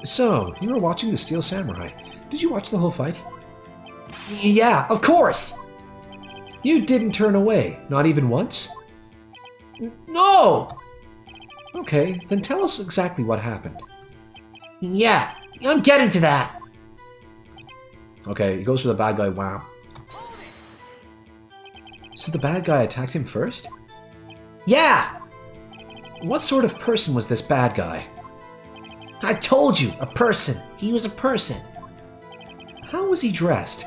[SPEAKER 2] So, you were watching the Steel Samurai. Did you watch the whole fight?
[SPEAKER 3] Yeah, of course.
[SPEAKER 2] You didn't turn away, not even once?
[SPEAKER 3] No!
[SPEAKER 2] Okay, then tell us exactly what happened.
[SPEAKER 3] Yeah, I'm getting to that.
[SPEAKER 2] Okay, he goes for the bad guy, wow. So the bad guy attacked him first?
[SPEAKER 3] Yeah!
[SPEAKER 2] What sort of person was this bad guy?
[SPEAKER 3] I told you, a person. He was a person.
[SPEAKER 2] How was he dressed?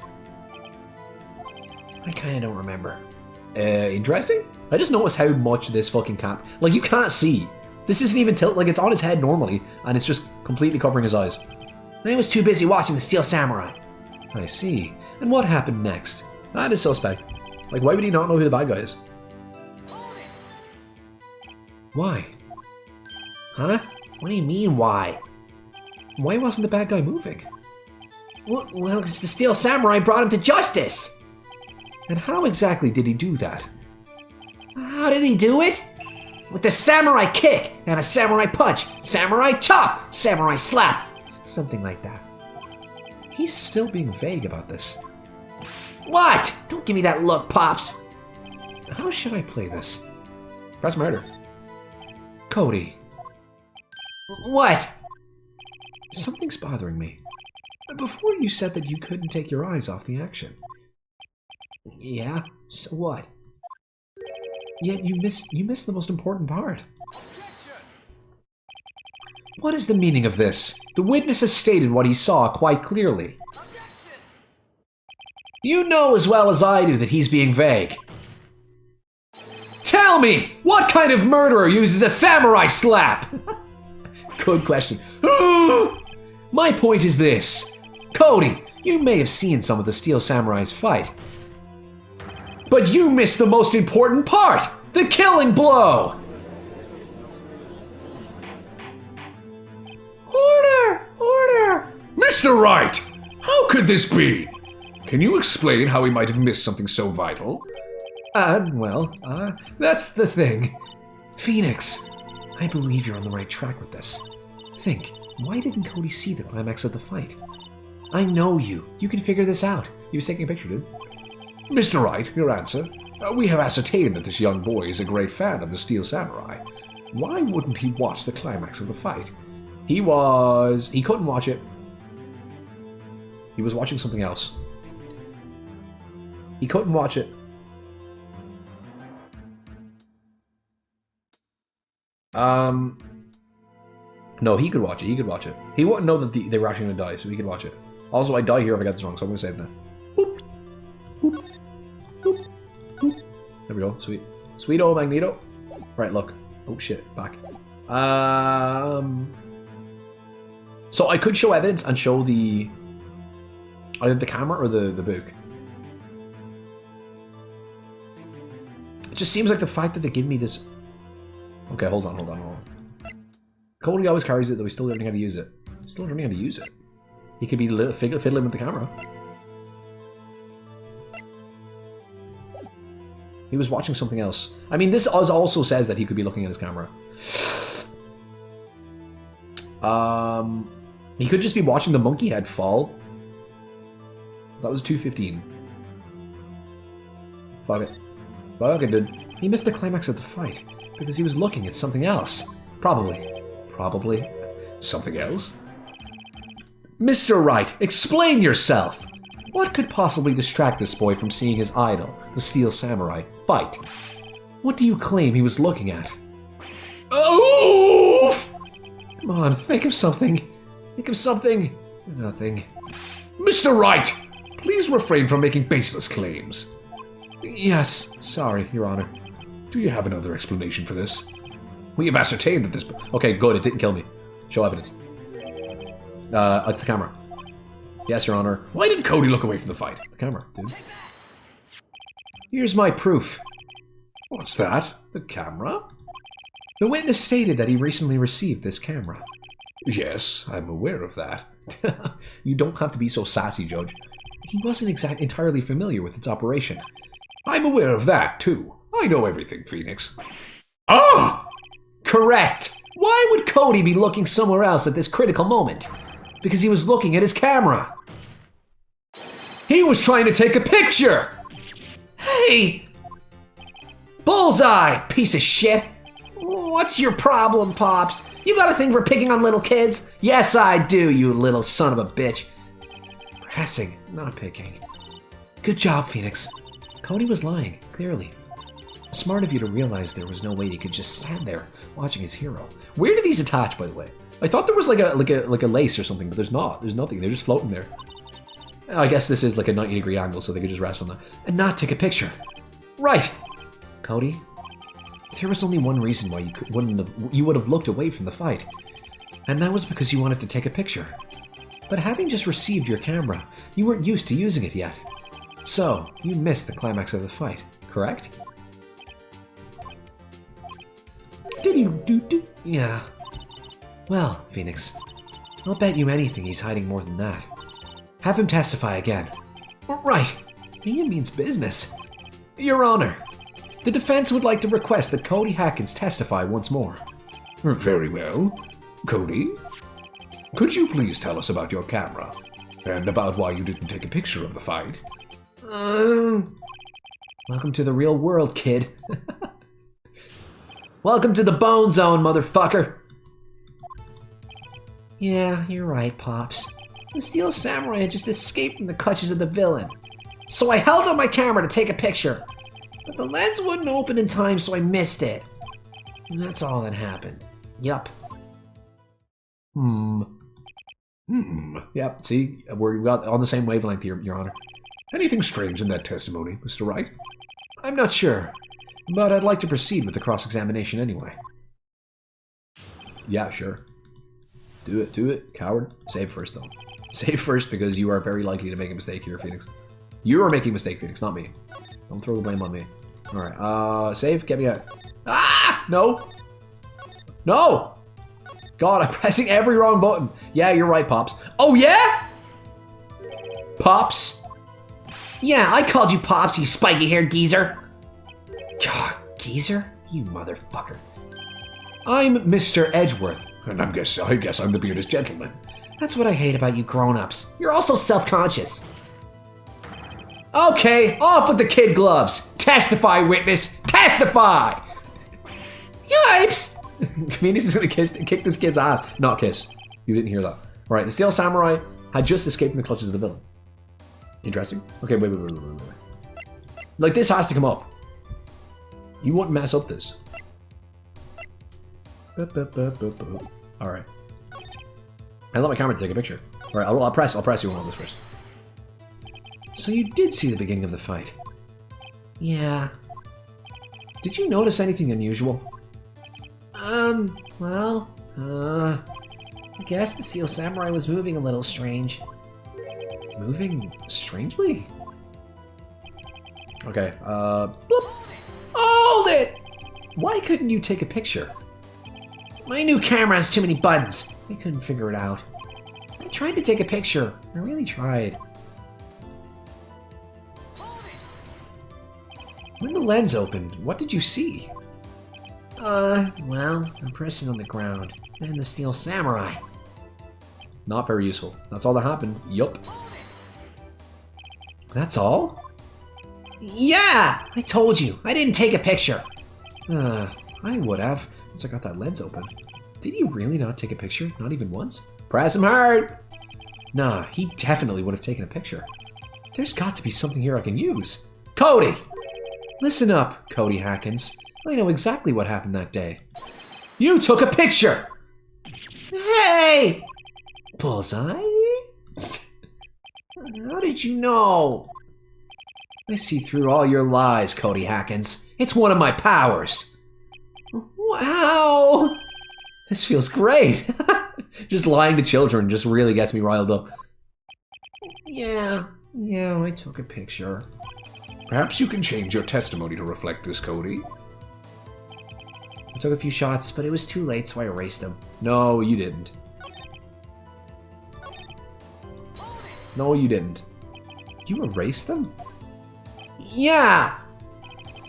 [SPEAKER 1] I kinda don't remember.
[SPEAKER 2] Interesting? I just noticed how much this fucking cap... Like, you can't see. This isn't even tilt. Like, it's on his head normally, and it's just completely covering his eyes.
[SPEAKER 3] I was too busy watching the Steel Samurai.
[SPEAKER 2] I see. And what happened next? That is suspect. Like, why would he not know who the bad guy is? Why?
[SPEAKER 3] Huh? What do you mean, why?
[SPEAKER 2] Why wasn't the bad guy moving?
[SPEAKER 3] Well, because the Steel Samurai brought him to justice.
[SPEAKER 1] And how exactly did he do that? How did he do it? With the samurai kick, and a samurai punch, samurai chop, samurai slap, something like that. He's still being vague about this. What? Don't give me that look, Pops. How should I play this?
[SPEAKER 2] Press murder.
[SPEAKER 1] Cody. What? Something's bothering me. Before you said that you couldn't take your eyes off the action. Yeah? So what? Yet you missed the most important part. What is the meaning of this? The witness has stated what he saw quite clearly. You know as well as I do that he's being vague. Tell me! What kind of murderer uses a samurai slap? Good question. My point is this. Cody, you may have seen some of the Steel Samurais fight. But you missed the most important part! The killing blow! Order! Order!
[SPEAKER 2] Mr. Wright! How could this be? Can you explain how he might have missed something so vital?
[SPEAKER 1] That's the thing. Phoenix, I believe you're on the right track with this. Think, why didn't Cody see the climax of the fight? I know you. You can figure this out.
[SPEAKER 2] He was taking a picture, dude. Mr. Wright, your answer. We have ascertained that this young boy is a great fan of the Steel Samurai. Why wouldn't he watch the climax of the fight?
[SPEAKER 1] He couldn't watch it. He was watching something else. He couldn't watch it. No, he could watch it. He could watch it. He wouldn't know that they were actually going to die, so he could watch it. Also, I die here if I get this wrong, so I'm going to save now. Boop. Boop. Boop. Boop. There we go. Sweet. Sweet old Magneto. Right, look. Oh, shit. Back. So I could show evidence and show the... either the camera or the book. It just seems like the fact that they give me this... Okay, hold on. Cody always carries it, though he's still learning how to use it. He could be fiddling with the camera. He was watching something else. I mean, this also says that he could be looking at his camera. He could just be watching the monkey head fall. That was 2:15. Fuck it. Fuck it, dude. He missed the climax of the fight because he was looking at something else. Probably. Something else? Mr. Wright, explain yourself! What could possibly distract this boy from seeing his idol, the Steel Samurai, fight? What do you claim he was looking at? Oof! Come on, think of something. Nothing.
[SPEAKER 2] Mr. Wright! Please refrain from making baseless claims.
[SPEAKER 1] Yes, sorry, Your Honor.
[SPEAKER 2] Do you have another explanation for this?
[SPEAKER 1] We have ascertained that this... Okay, good, it didn't kill me. Show evidence. It's the camera. Yes, Your Honor.
[SPEAKER 2] Why did Cody look away from the fight?
[SPEAKER 1] The camera, dude. Here's my proof.
[SPEAKER 2] What's that? The camera?
[SPEAKER 1] The witness stated that he recently received this camera.
[SPEAKER 2] Yes, I'm aware of that.
[SPEAKER 1] You don't have to be so sassy, Judge. He wasn't entirely familiar with its operation.
[SPEAKER 2] I'm aware of that, too. I know everything, Phoenix. Ah!
[SPEAKER 1] Correct! Why would Cody be looking somewhere else at this critical moment? Because he was looking at his camera. He was trying to take a picture! Hey! Bullseye, piece of shit! What's your problem, Pops? You got a thing for picking on little kids? Yes, I do, you little son of a bitch. Pressing, not picking. Good job, Phoenix. Cody was lying, clearly. Smart of you to realize there was no way he could just stand there watching his hero. Where do these attach, by the way? I thought there was like a lace or something, but there's not. There's nothing. They're just floating there. I guess this is like a 90-degree angle, so they could just rest on that and not take a picture. Right, Cody. There was only one reason why you would have looked away from the fight, and that was because you wanted to take a picture. But having just received your camera, you weren't used to using it yet. So, you missed the climax of the fight, correct? Yeah. Well, Phoenix, I'll bet you anything he's hiding more than that. Have him testify again. Right. It means business. Your Honor, the defense would like to request that Cody Hackins testify once more.
[SPEAKER 2] Very well. Cody, could you please tell us about your camera? And about why you didn't take a picture of the fight?
[SPEAKER 1] Welcome to the real world, kid. Welcome to the Bone Zone, motherfucker. Yeah, you're right, Pops. The Steel Samurai had just escaped from the clutches of the villain. So I held up my camera to take a picture. But the lens wouldn't open in time, so I missed it. And that's all that happened. Yup.
[SPEAKER 2] Yep, see, we're on the same wavelength here, Your Honor. Anything strange in that testimony, Mr. Wright?
[SPEAKER 1] I'm not sure, but I'd like to proceed with the cross-examination anyway.
[SPEAKER 2] Yeah, sure. Do it, coward. Save first, though. Save first, because you are very likely to make a mistake here, Phoenix. You are making a mistake, Phoenix, not me. Don't throw the blame on me. Alright, save, get me out. Ah! No! No! God, I'm pressing every wrong button. Yeah, you're right, Pops. Oh, yeah? Pops?
[SPEAKER 1] Yeah, I called you Pops, you spiky-haired geezer. God, geezer? You motherfucker.
[SPEAKER 2] I'm Mr. Edgeworth, and I guess I'm the bearded gentleman.
[SPEAKER 1] That's what I hate about you grown-ups. You're also self-conscious. Okay, off with the kid gloves. Testify, witness. Testify! Yipes!
[SPEAKER 2] Phoenix is gonna kick this kid's ass. Not kiss. You didn't hear that. Alright, the Steel Samurai had just escaped from the clutches of the villain. Interesting. Okay, wait. Like, this has to come up. You won't mess up this. Alright. I let my camera take a picture. Alright, I'll press you on this first.
[SPEAKER 1] So you did see the beginning of the fight? Yeah. Did you notice anything unusual? I guess the Steel Samurai was moving a little strange.
[SPEAKER 2] Moving strangely? Okay,
[SPEAKER 1] bloop. Hold it! Why couldn't you take a picture? My new camera has too many buttons. I couldn't figure it out. I tried to take a picture. I really tried.
[SPEAKER 2] When the lens opened, what did you see?
[SPEAKER 1] Well, a person on the ground. And the Steel Samurai.
[SPEAKER 2] Not very useful. That's all that happened. Yup. That's all?
[SPEAKER 1] Yeah! I told you. I didn't take a picture.
[SPEAKER 2] I would have, once I got that lens open. Did you really not take a picture? Not even once?
[SPEAKER 1] Press him hard!
[SPEAKER 2] Nah, he definitely would have taken a picture. There's got to be something here I can use.
[SPEAKER 1] Cody!
[SPEAKER 2] Listen up, Cody Hackins. I know exactly what happened that day.
[SPEAKER 1] You took a picture! Hey! Bullseye? How did you know?
[SPEAKER 2] I see through all your lies, Cody Hackins. It's one of my powers.
[SPEAKER 1] Wow!
[SPEAKER 2] This feels great. Just lying to children just really gets me riled up.
[SPEAKER 1] Yeah, I took a picture.
[SPEAKER 2] Perhaps you can change your testimony to reflect this, Cody.
[SPEAKER 1] I took a few shots, but it was too late, so I erased them.
[SPEAKER 2] No, you didn't. No, you didn't. You erased them?
[SPEAKER 1] Yeah!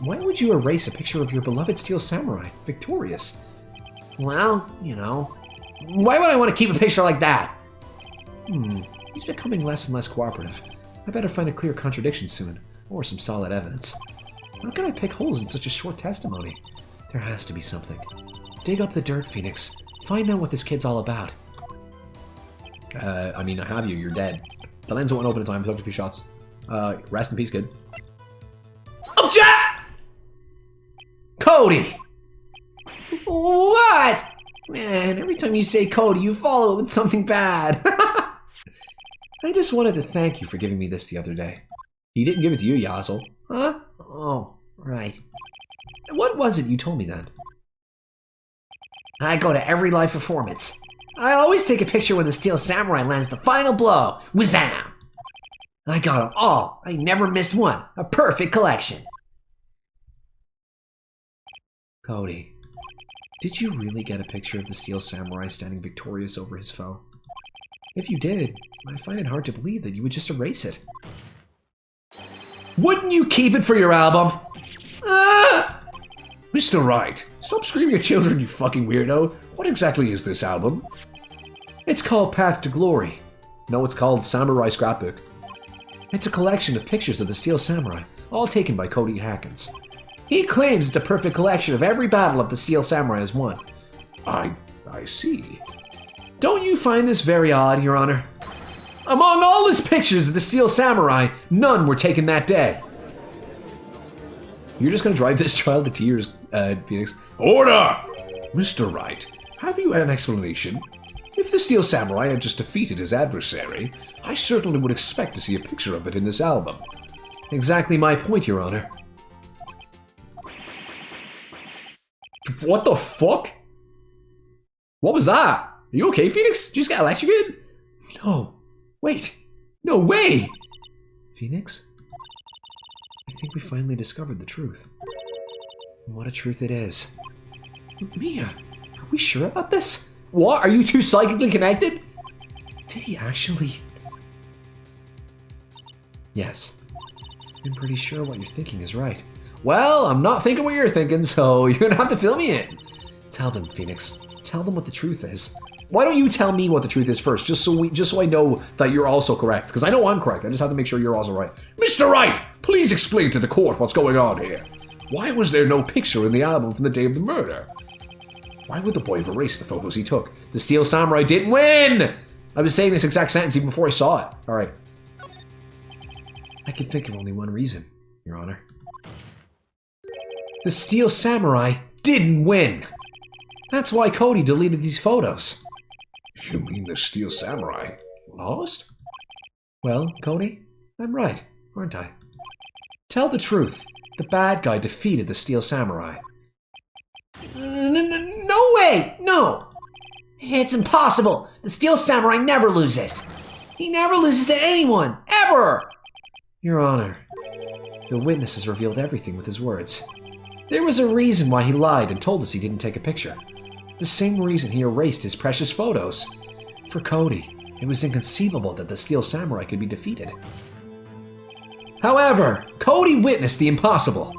[SPEAKER 2] Why would you erase a picture of your beloved Steel Samurai, victorious?
[SPEAKER 1] Well, you know. Why would I want to keep a picture like that?
[SPEAKER 2] He's becoming less and less cooperative. I better find a clear contradiction soon, or some solid evidence. How can I pick holes in such a short testimony? There has to be something. Dig up the dirt, Phoenix. Find out what this kid's all about. I mean, I have you. You're dead. The lens won't open in time. I took a few shots. Rest in peace, kid.
[SPEAKER 1] Oh, Jack! Cody! What? Man, every time you say Cody, you follow it with something bad.
[SPEAKER 2] I just wanted to thank you for giving me this the other day. He didn't give it to you, you asshole.
[SPEAKER 1] Huh? Oh, right.
[SPEAKER 2] What was it you told me then?
[SPEAKER 1] I go to every live performance. I always take a picture when the Steel Samurai lands the final blow. Wazam! I got them all. I never missed one. A perfect collection.
[SPEAKER 2] Cody, did you really get a picture of the Steel Samurai standing victorious over his foe? If you did, I find it hard to believe that you would just erase it.
[SPEAKER 1] Wouldn't you keep it for your album?
[SPEAKER 2] Mr. Wright, stop screaming at children, you fucking weirdo. What exactly is this album?
[SPEAKER 1] It's called Path to Glory. No, it's called Samurai Scrapbook. It's a collection of pictures of the Steel Samurai, all taken by Cody Hackins. He claims it's a perfect collection of every battle of the Steel Samurai has won.
[SPEAKER 2] I see.
[SPEAKER 1] Don't you find this very odd, Your Honor? Among all his pictures of the Steel Samurai, none were taken that day. You're just gonna drive this child to tears, Phoenix.
[SPEAKER 2] Order! Mr. Wright, have you an explanation? If the Steel Samurai had just defeated his adversary, I certainly would expect to see a picture of it in this album.
[SPEAKER 1] Exactly my point, Your Honor.
[SPEAKER 2] What the fuck? What was that? Are you okay, Phoenix? Did you just get electrocuted?
[SPEAKER 1] No. Wait. No way! Phoenix? I think we finally discovered the truth. And what a truth it is. Mia, are we sure about this?
[SPEAKER 3] What? Are you two psychically connected?
[SPEAKER 1] Did he actually... Yes. I'm pretty sure what you're thinking is right.
[SPEAKER 3] Well, I'm not thinking what you're thinking, so you're gonna have to fill me in.
[SPEAKER 1] Tell them, Phoenix. Tell them what the truth is.
[SPEAKER 3] Why don't you tell me what the truth is first, just so I know that you're also correct? Because I know I'm correct. I just have to make sure you're also right.
[SPEAKER 2] Mr. Wright, please explain to the court what's going on here. Why was there no picture in the album from the day of the murder? Why would the boy have erased the photos he took?
[SPEAKER 3] The Steel Samurai didn't win! I was saying this exact sentence even before I saw it. All right.
[SPEAKER 1] I can think of only one reason, Your Honor. The Steel Samurai didn't win. That's why Cody deleted these photos.
[SPEAKER 2] You mean the Steel Samurai lost?
[SPEAKER 1] Well, Cody, I'm right, aren't I? Tell the truth. The bad guy defeated the Steel Samurai.
[SPEAKER 3] No way! No! It's impossible! The Steel Samurai never loses! He never loses to anyone! Ever!
[SPEAKER 1] Your Honor, the witness has revealed everything with his words. There was a reason why he lied and told us he didn't take a picture. The same reason he erased his precious photos. For Cody, it was inconceivable that the Steel Samurai could be defeated. However, Cody witnessed the impossible.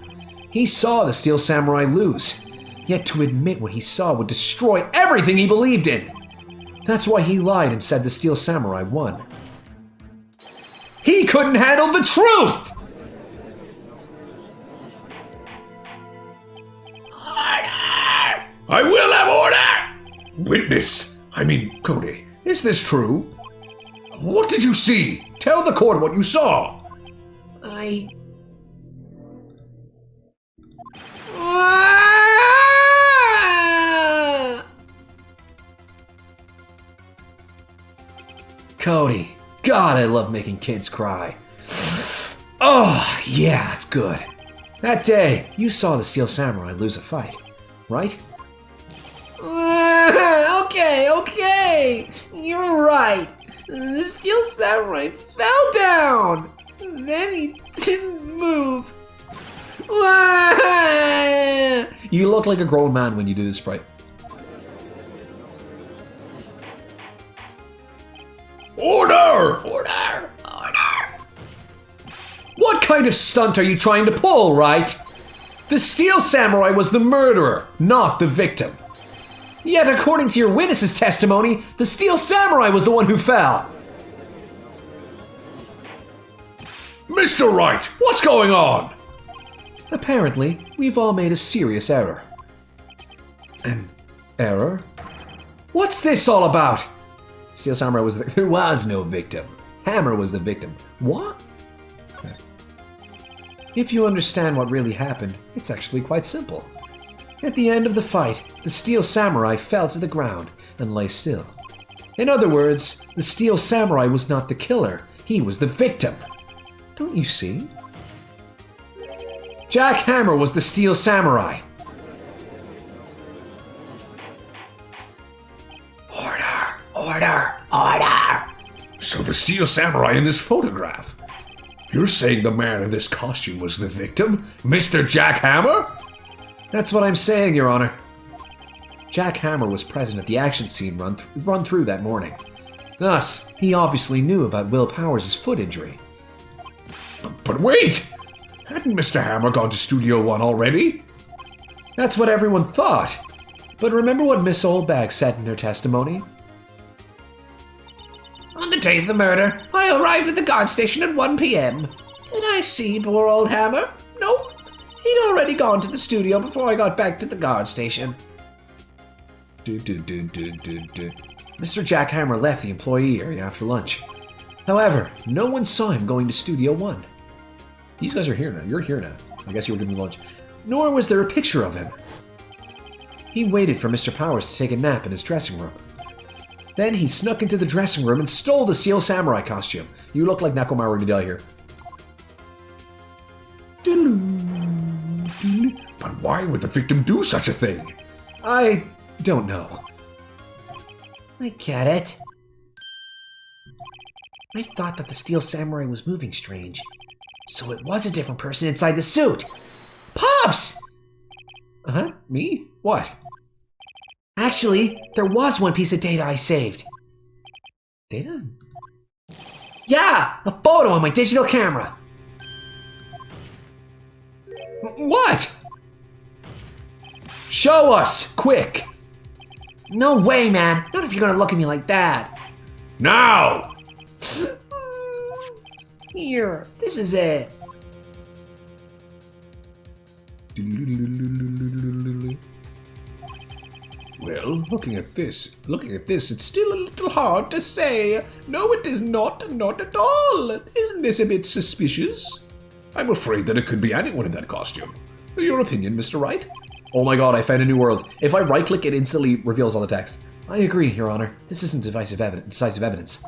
[SPEAKER 1] He saw the Steel Samurai lose. Yet to admit what he saw would destroy everything he believed in. That's why he lied and said the Steel Samurai won. He couldn't handle the truth!
[SPEAKER 2] I will have order! Witness, Cody, is this true? What did you see? Tell the court what you saw.
[SPEAKER 1] Cody, God, I love making kids cry. Oh, yeah, it's good. That day, you saw the Steel Samurai lose a fight, right?
[SPEAKER 3] Okay, you're right. The Steel Samurai fell down. Then he didn't move.
[SPEAKER 1] You look like a grown man when you do this sprite.
[SPEAKER 2] Order!
[SPEAKER 1] What kind of stunt are you trying to pull, Wright? The Steel Samurai was the murderer, not the victim. Yet, according to your witness's testimony, the Steel Samurai was the one who fell.
[SPEAKER 2] Mr. Wright, what's going on?
[SPEAKER 1] Apparently, we've all made a serious error. An error? What's this all about? Steel Samurai was the victim. There was no victim. Hammer was the victim. What? If you understand what really happened, it's actually quite simple. At the end of the fight, the Steel Samurai fell to the ground and lay still. In other words, the Steel Samurai was not the killer, he was the victim. Don't you see? Jack Hammer was the Steel Samurai.
[SPEAKER 3] Order!
[SPEAKER 2] So the Steel Samurai in this photograph. You're saying the man in this costume was the victim? Mr. Jack Hammer?
[SPEAKER 1] That's what I'm saying, Your Honor. Jack Hammer was present at the action scene run through that morning. Thus, he obviously knew about Will Powers' foot injury.
[SPEAKER 2] But wait! Hadn't Mr. Hammer gone to Studio 1 already?
[SPEAKER 1] That's what everyone thought. But remember what Miss Oldbag said in her testimony?
[SPEAKER 3] On the day of the murder, I arrived at the guard station at 1 p.m. Did I see poor old Hammer? Nope. He'd already gone to the studio before I got back to the guard station.
[SPEAKER 1] Mr. Jack Hammer left the employee area after lunch. However, no one saw him going to Studio 1. These guys are here now. You're here now. I guess you were giving lunch. Nor was there a picture of him. He waited for Mr. Powers to take a nap in his dressing room. Then he snuck into the dressing room and stole the Steel Samurai costume. You look like Nekomaru Nidell here.
[SPEAKER 2] But why would the victim do such a thing?
[SPEAKER 1] I don't know.
[SPEAKER 3] I get it.
[SPEAKER 1] I thought that the Steel Samurai was moving strange. So it was a different person inside the suit. Pops! Uh-huh? Me? What? Actually, there was one piece of data I saved. Data? Yeah! A photo on my digital camera. What? Show us! Quick!
[SPEAKER 3] No way, man. Not if you're gonna look at me like that.
[SPEAKER 2] Now!
[SPEAKER 3] Here, this is it.
[SPEAKER 2] Well, looking at this, it's still a little hard to say. No, it is not at all. Isn't this a bit suspicious? I'm afraid that it could be anyone in that costume. Your opinion, Mr. Wright?
[SPEAKER 1] Oh my god, I found a new world. If I right-click, it instantly reveals all the text. I agree, Your Honor. This isn't decisive evidence.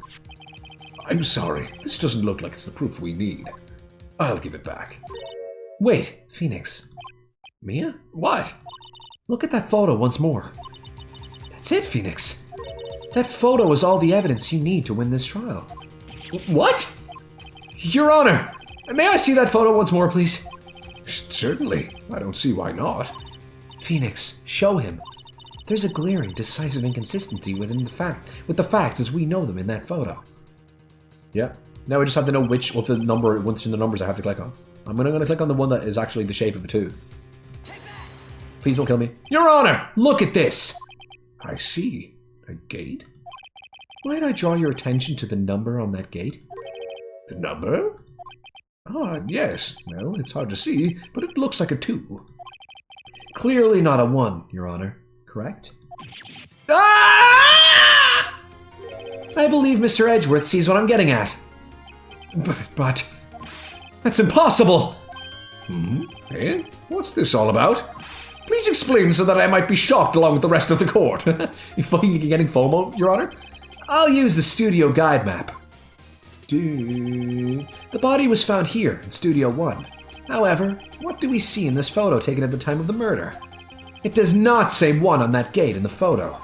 [SPEAKER 2] I'm sorry. This doesn't look like it's the proof we need. I'll give it back.
[SPEAKER 1] Wait, Phoenix. Mia? What? Look at that photo once more. That's it, Phoenix. That photo is all the evidence you need to win this trial. What? Your Honor! May I see that photo once more, please?
[SPEAKER 2] Certainly. I don't see why not.
[SPEAKER 1] Phoenix, show him. There's a glaring, decisive inconsistency with the facts as we know them in that photo. Yeah. Now I just have to know which of the numbers I have to click on. I'm gonna click on the one that is actually the shape of a 2. Please don't kill me. Your Honor, look at this!
[SPEAKER 2] I see. A gate?
[SPEAKER 1] Might I draw your attention to the number on that gate?
[SPEAKER 2] The number? Ah, yes. Well, it's hard to see, but it looks like a 2.
[SPEAKER 1] Clearly not a 1, Your Honor. Correct? Ah! I believe Mr. Edgeworth sees what I'm getting at. But... That's impossible!
[SPEAKER 2] Eh? What's this all about? Please explain so that I might be shocked along with the rest of the court.
[SPEAKER 1] You fucking getting FOMO, Your Honor? I'll use the studio guide map. The body was found here in Studio 1. However, what do we see in this photo taken at the time of the murder? It does not say 1 on that gate in the photo.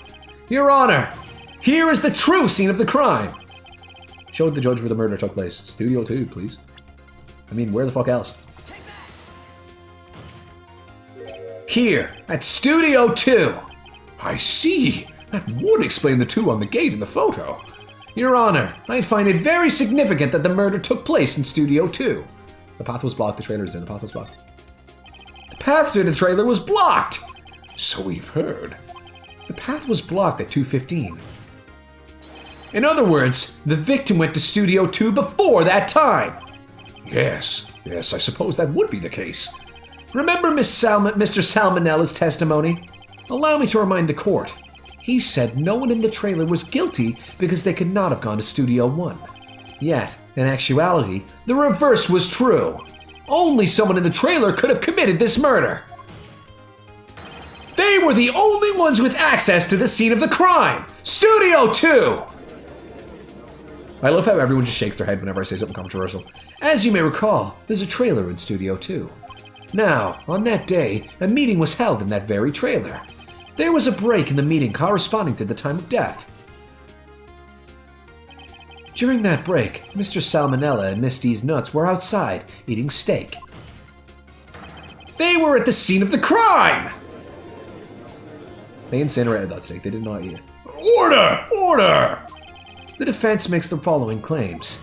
[SPEAKER 1] Your Honor, here is the true scene of the crime. Show the judge where the murder took place. Studio 2, please. I mean, where the fuck else? Here, at Studio 2.
[SPEAKER 2] I see. That would explain the 2 on the gate in the photo.
[SPEAKER 1] Your Honor, I find it very significant that the murder took place in Studio 2. The path was blocked, the trailer's in, the path was blocked. The path to the trailer was blocked!
[SPEAKER 2] So we've heard.
[SPEAKER 1] The path was blocked at 2:15. In other words, the victim went to Studio 2 before that time!
[SPEAKER 2] Yes, I suppose that would be the case.
[SPEAKER 1] Remember Mr. Salmonella's testimony? Allow me to remind the court. He said no one in the trailer was guilty because they could not have gone to Studio 1. Yet, in actuality, the reverse was true. Only someone in the trailer could have committed this murder. They were the only ones with access to the scene of the crime! Studio 2! I love how everyone just shakes their head whenever I say something controversial. As you may recall, there's a trailer in Studio 2. Now, on that day, a meeting was held in that very trailer. There was a break in the meeting corresponding to the time of death. During that break, Mr. Salmonella and Miss D's Nuts were outside, eating steak. They were at the scene of the crime! They incinerated that steak, they did not eat it.
[SPEAKER 2] Order! Order!
[SPEAKER 1] The defense makes the following claims.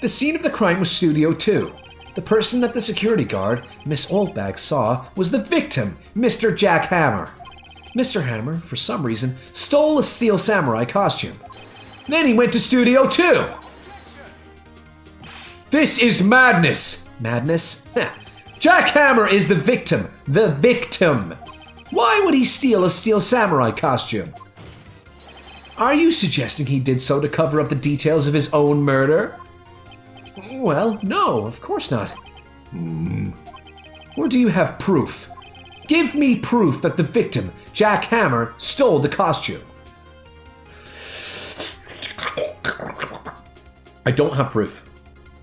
[SPEAKER 1] The scene of the crime was Studio 2. The person that the security guard, Miss Oldbag, saw was the victim, Mr. Jack Hammer. Mr. Hammer, for some reason, stole a Steel Samurai costume. Then he went to Studio 2. This is madness. Madness? Jack Hammer is the victim. The victim. Why would he steal a Steel Samurai costume? Are you suggesting he did so to cover up the details of his own murder? Well, no, of course not. Or do you have proof? Give me proof that the victim, Jack Hammer, stole the costume. I don't have proof.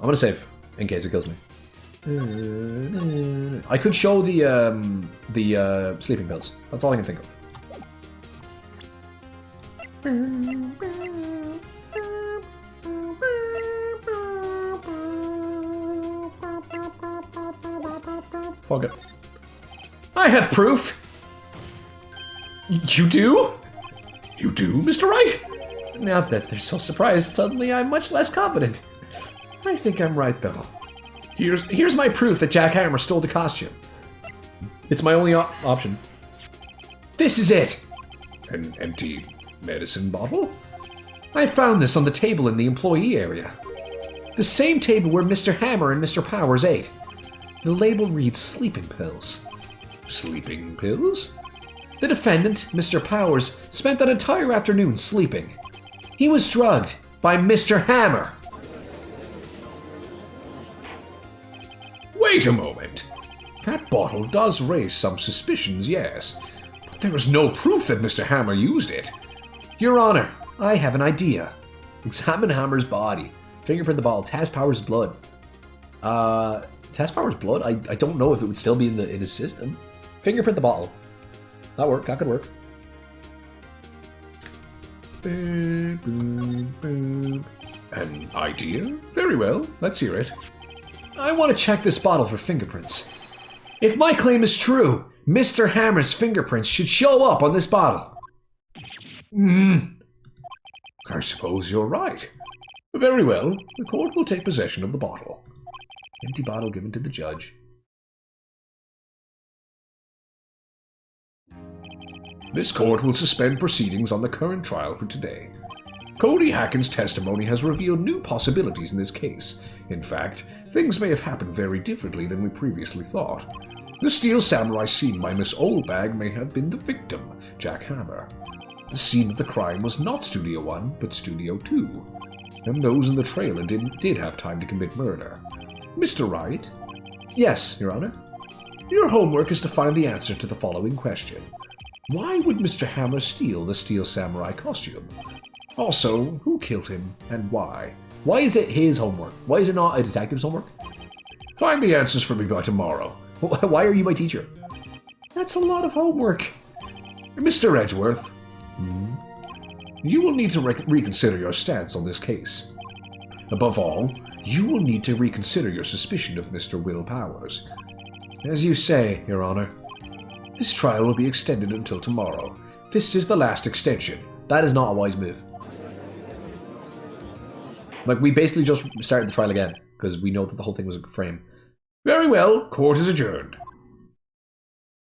[SPEAKER 1] I'm gonna save in case it kills me. I could show the sleeping pills. That's all I can think of. Fuck it. I have proof. You do?
[SPEAKER 2] You do, Mr. Wright?
[SPEAKER 1] Now that they're so surprised, suddenly I'm much less confident. I think I'm right, though. Here's my proof that Jack Hammer stole the costume. It's my only option. This is it.
[SPEAKER 2] An empty medicine bottle?
[SPEAKER 1] I found this on the table in the employee area. The same table where Mr. Hammer and Mr. Powers ate. The label reads sleeping pills.
[SPEAKER 2] Sleeping pills?
[SPEAKER 1] The defendant, Mr. Powers, spent that entire afternoon sleeping. He was drugged by Mr. Hammer.
[SPEAKER 2] Wait a moment. That bottle does raise some suspicions, yes. But there is no proof that Mr. Hammer used it.
[SPEAKER 1] Your Honor, I have an idea. Examine Hammer's body. Fingerprint the bottle. Test Powers' blood. Test Powers' blood? I don't know if it would still be in his system. Fingerprint the bottle. That work. That could work.
[SPEAKER 2] An idea? Very well. Let's hear it.
[SPEAKER 1] I want to check this bottle for fingerprints. If my claim is true, Mr. Hammer's fingerprints should show up on this bottle.
[SPEAKER 2] I suppose you're right. Very well. The court will take possession of the bottle.
[SPEAKER 1] Empty bottle given to the judge.
[SPEAKER 2] This court will suspend proceedings on the current trial for today. Cody Hacken's testimony has revealed new possibilities in this case. In fact, things may have happened very differently than we previously thought. The Steel Samurai seen by Miss Oldbag may have been the victim, Jack Hammer. The scene of the crime was not Studio 1, but Studio 2. And those in the trailer did have time to commit murder. Mr. Wright?
[SPEAKER 1] Yes, Your Honor.
[SPEAKER 2] Your homework is to find the answer to the following question. Why would Mr. Hammer steal the Steel Samurai costume? Also, who killed him and why?
[SPEAKER 1] Why is it his homework? Why is it not a detective's homework?
[SPEAKER 2] Find the answers for me by tomorrow.
[SPEAKER 1] Why are you my teacher? That's a lot of homework.
[SPEAKER 2] Mr. Edgeworth, you will need to reconsider your stance on this case. Above all, you will need to reconsider your suspicion of Mr. Will Powers.
[SPEAKER 1] As you say, Your Honor.
[SPEAKER 2] This trial will be extended until tomorrow. This is the last extension.
[SPEAKER 1] That is not a wise move. Like, we basically just started the trial again, because we know that the whole thing was a frame.
[SPEAKER 2] Very well, court is adjourned.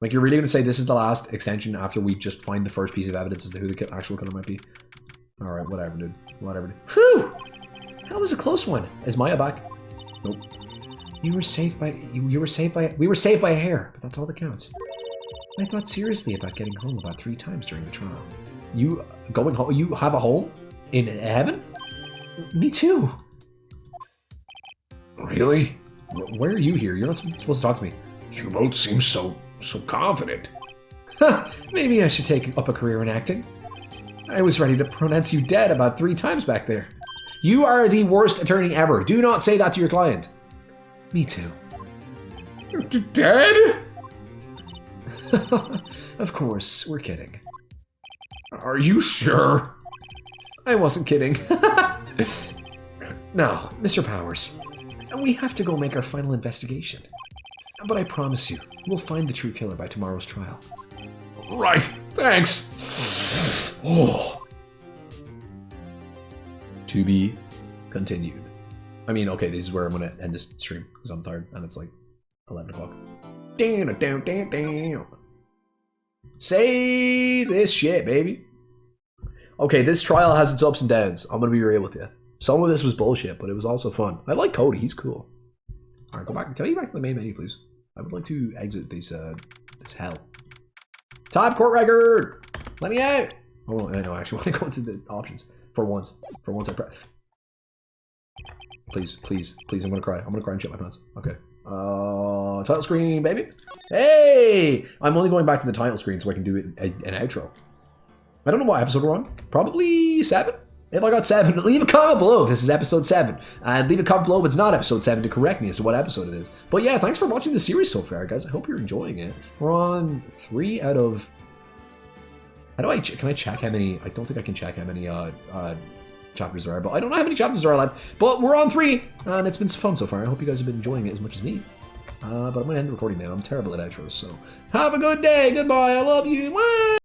[SPEAKER 1] Like, you're really going to say this is the last extension after we just find the first piece of evidence as to who the actual killer might be? Alright, whatever, dude. Whatever, dude. Whew! That was a close one. Is Maya back? Nope. We were saved by a hair, but that's all that counts. I thought seriously about getting home about 3 times during the trial. You going home? You have a home? In heaven? Me too.
[SPEAKER 2] Really?
[SPEAKER 1] Why are you here? You're not supposed to talk to me.
[SPEAKER 2] You both seem so confident.
[SPEAKER 1] Maybe I should take up a career in acting. I was ready to pronounce you dead about 3 times back there. You are the worst attorney ever. Do not say that to your client. Me too.
[SPEAKER 2] Dead?
[SPEAKER 1] Of course, we're kidding.
[SPEAKER 2] Are you sure?
[SPEAKER 1] I wasn't kidding. Now, Mr. Powers, we have to go make our final investigation. But I promise you, we'll find the true killer by tomorrow's trial.
[SPEAKER 2] Right, thanks.
[SPEAKER 1] To be continued.
[SPEAKER 2] I mean, okay, this is where I'm gonna end this stream because I'm tired and it's like 11 o'clock. Damn. Say this shit, baby. Okay, this trial has its ups and downs. I'm gonna be real with you. Some of this was bullshit, but it was also fun. I like Cody. He's cool. All right, go back. Tell you back to the main menu, please. I would like to exit this hell. Top court record. Let me out. Oh no, I actually want to go into the options for once. For once, I press. Please, please, please. I'm gonna cry. I'm gonna cry and shit my pants. Okay. Title screen, baby. Hey! I'm only going back to the title screen so I can do an outro. I don't know what episode we're on. Probably 7? If I got 7, leave a comment below if this is episode 7. And leave a comment below if it's not episode 7 to correct me as to what episode it is. But yeah, thanks for watching the series so far, guys. I hope you're enjoying it. We're on 3 out of... How do I... Can I check how many... I don't think I can check how many chapters there are, but I don't know how many chapters there are left. But we're on 3, and it's been fun so far. I hope you guys have been enjoying it as much as me. But I'm going to end the recording now. I'm terrible at outros, so... Have a good day. Goodbye. I love you. Bye.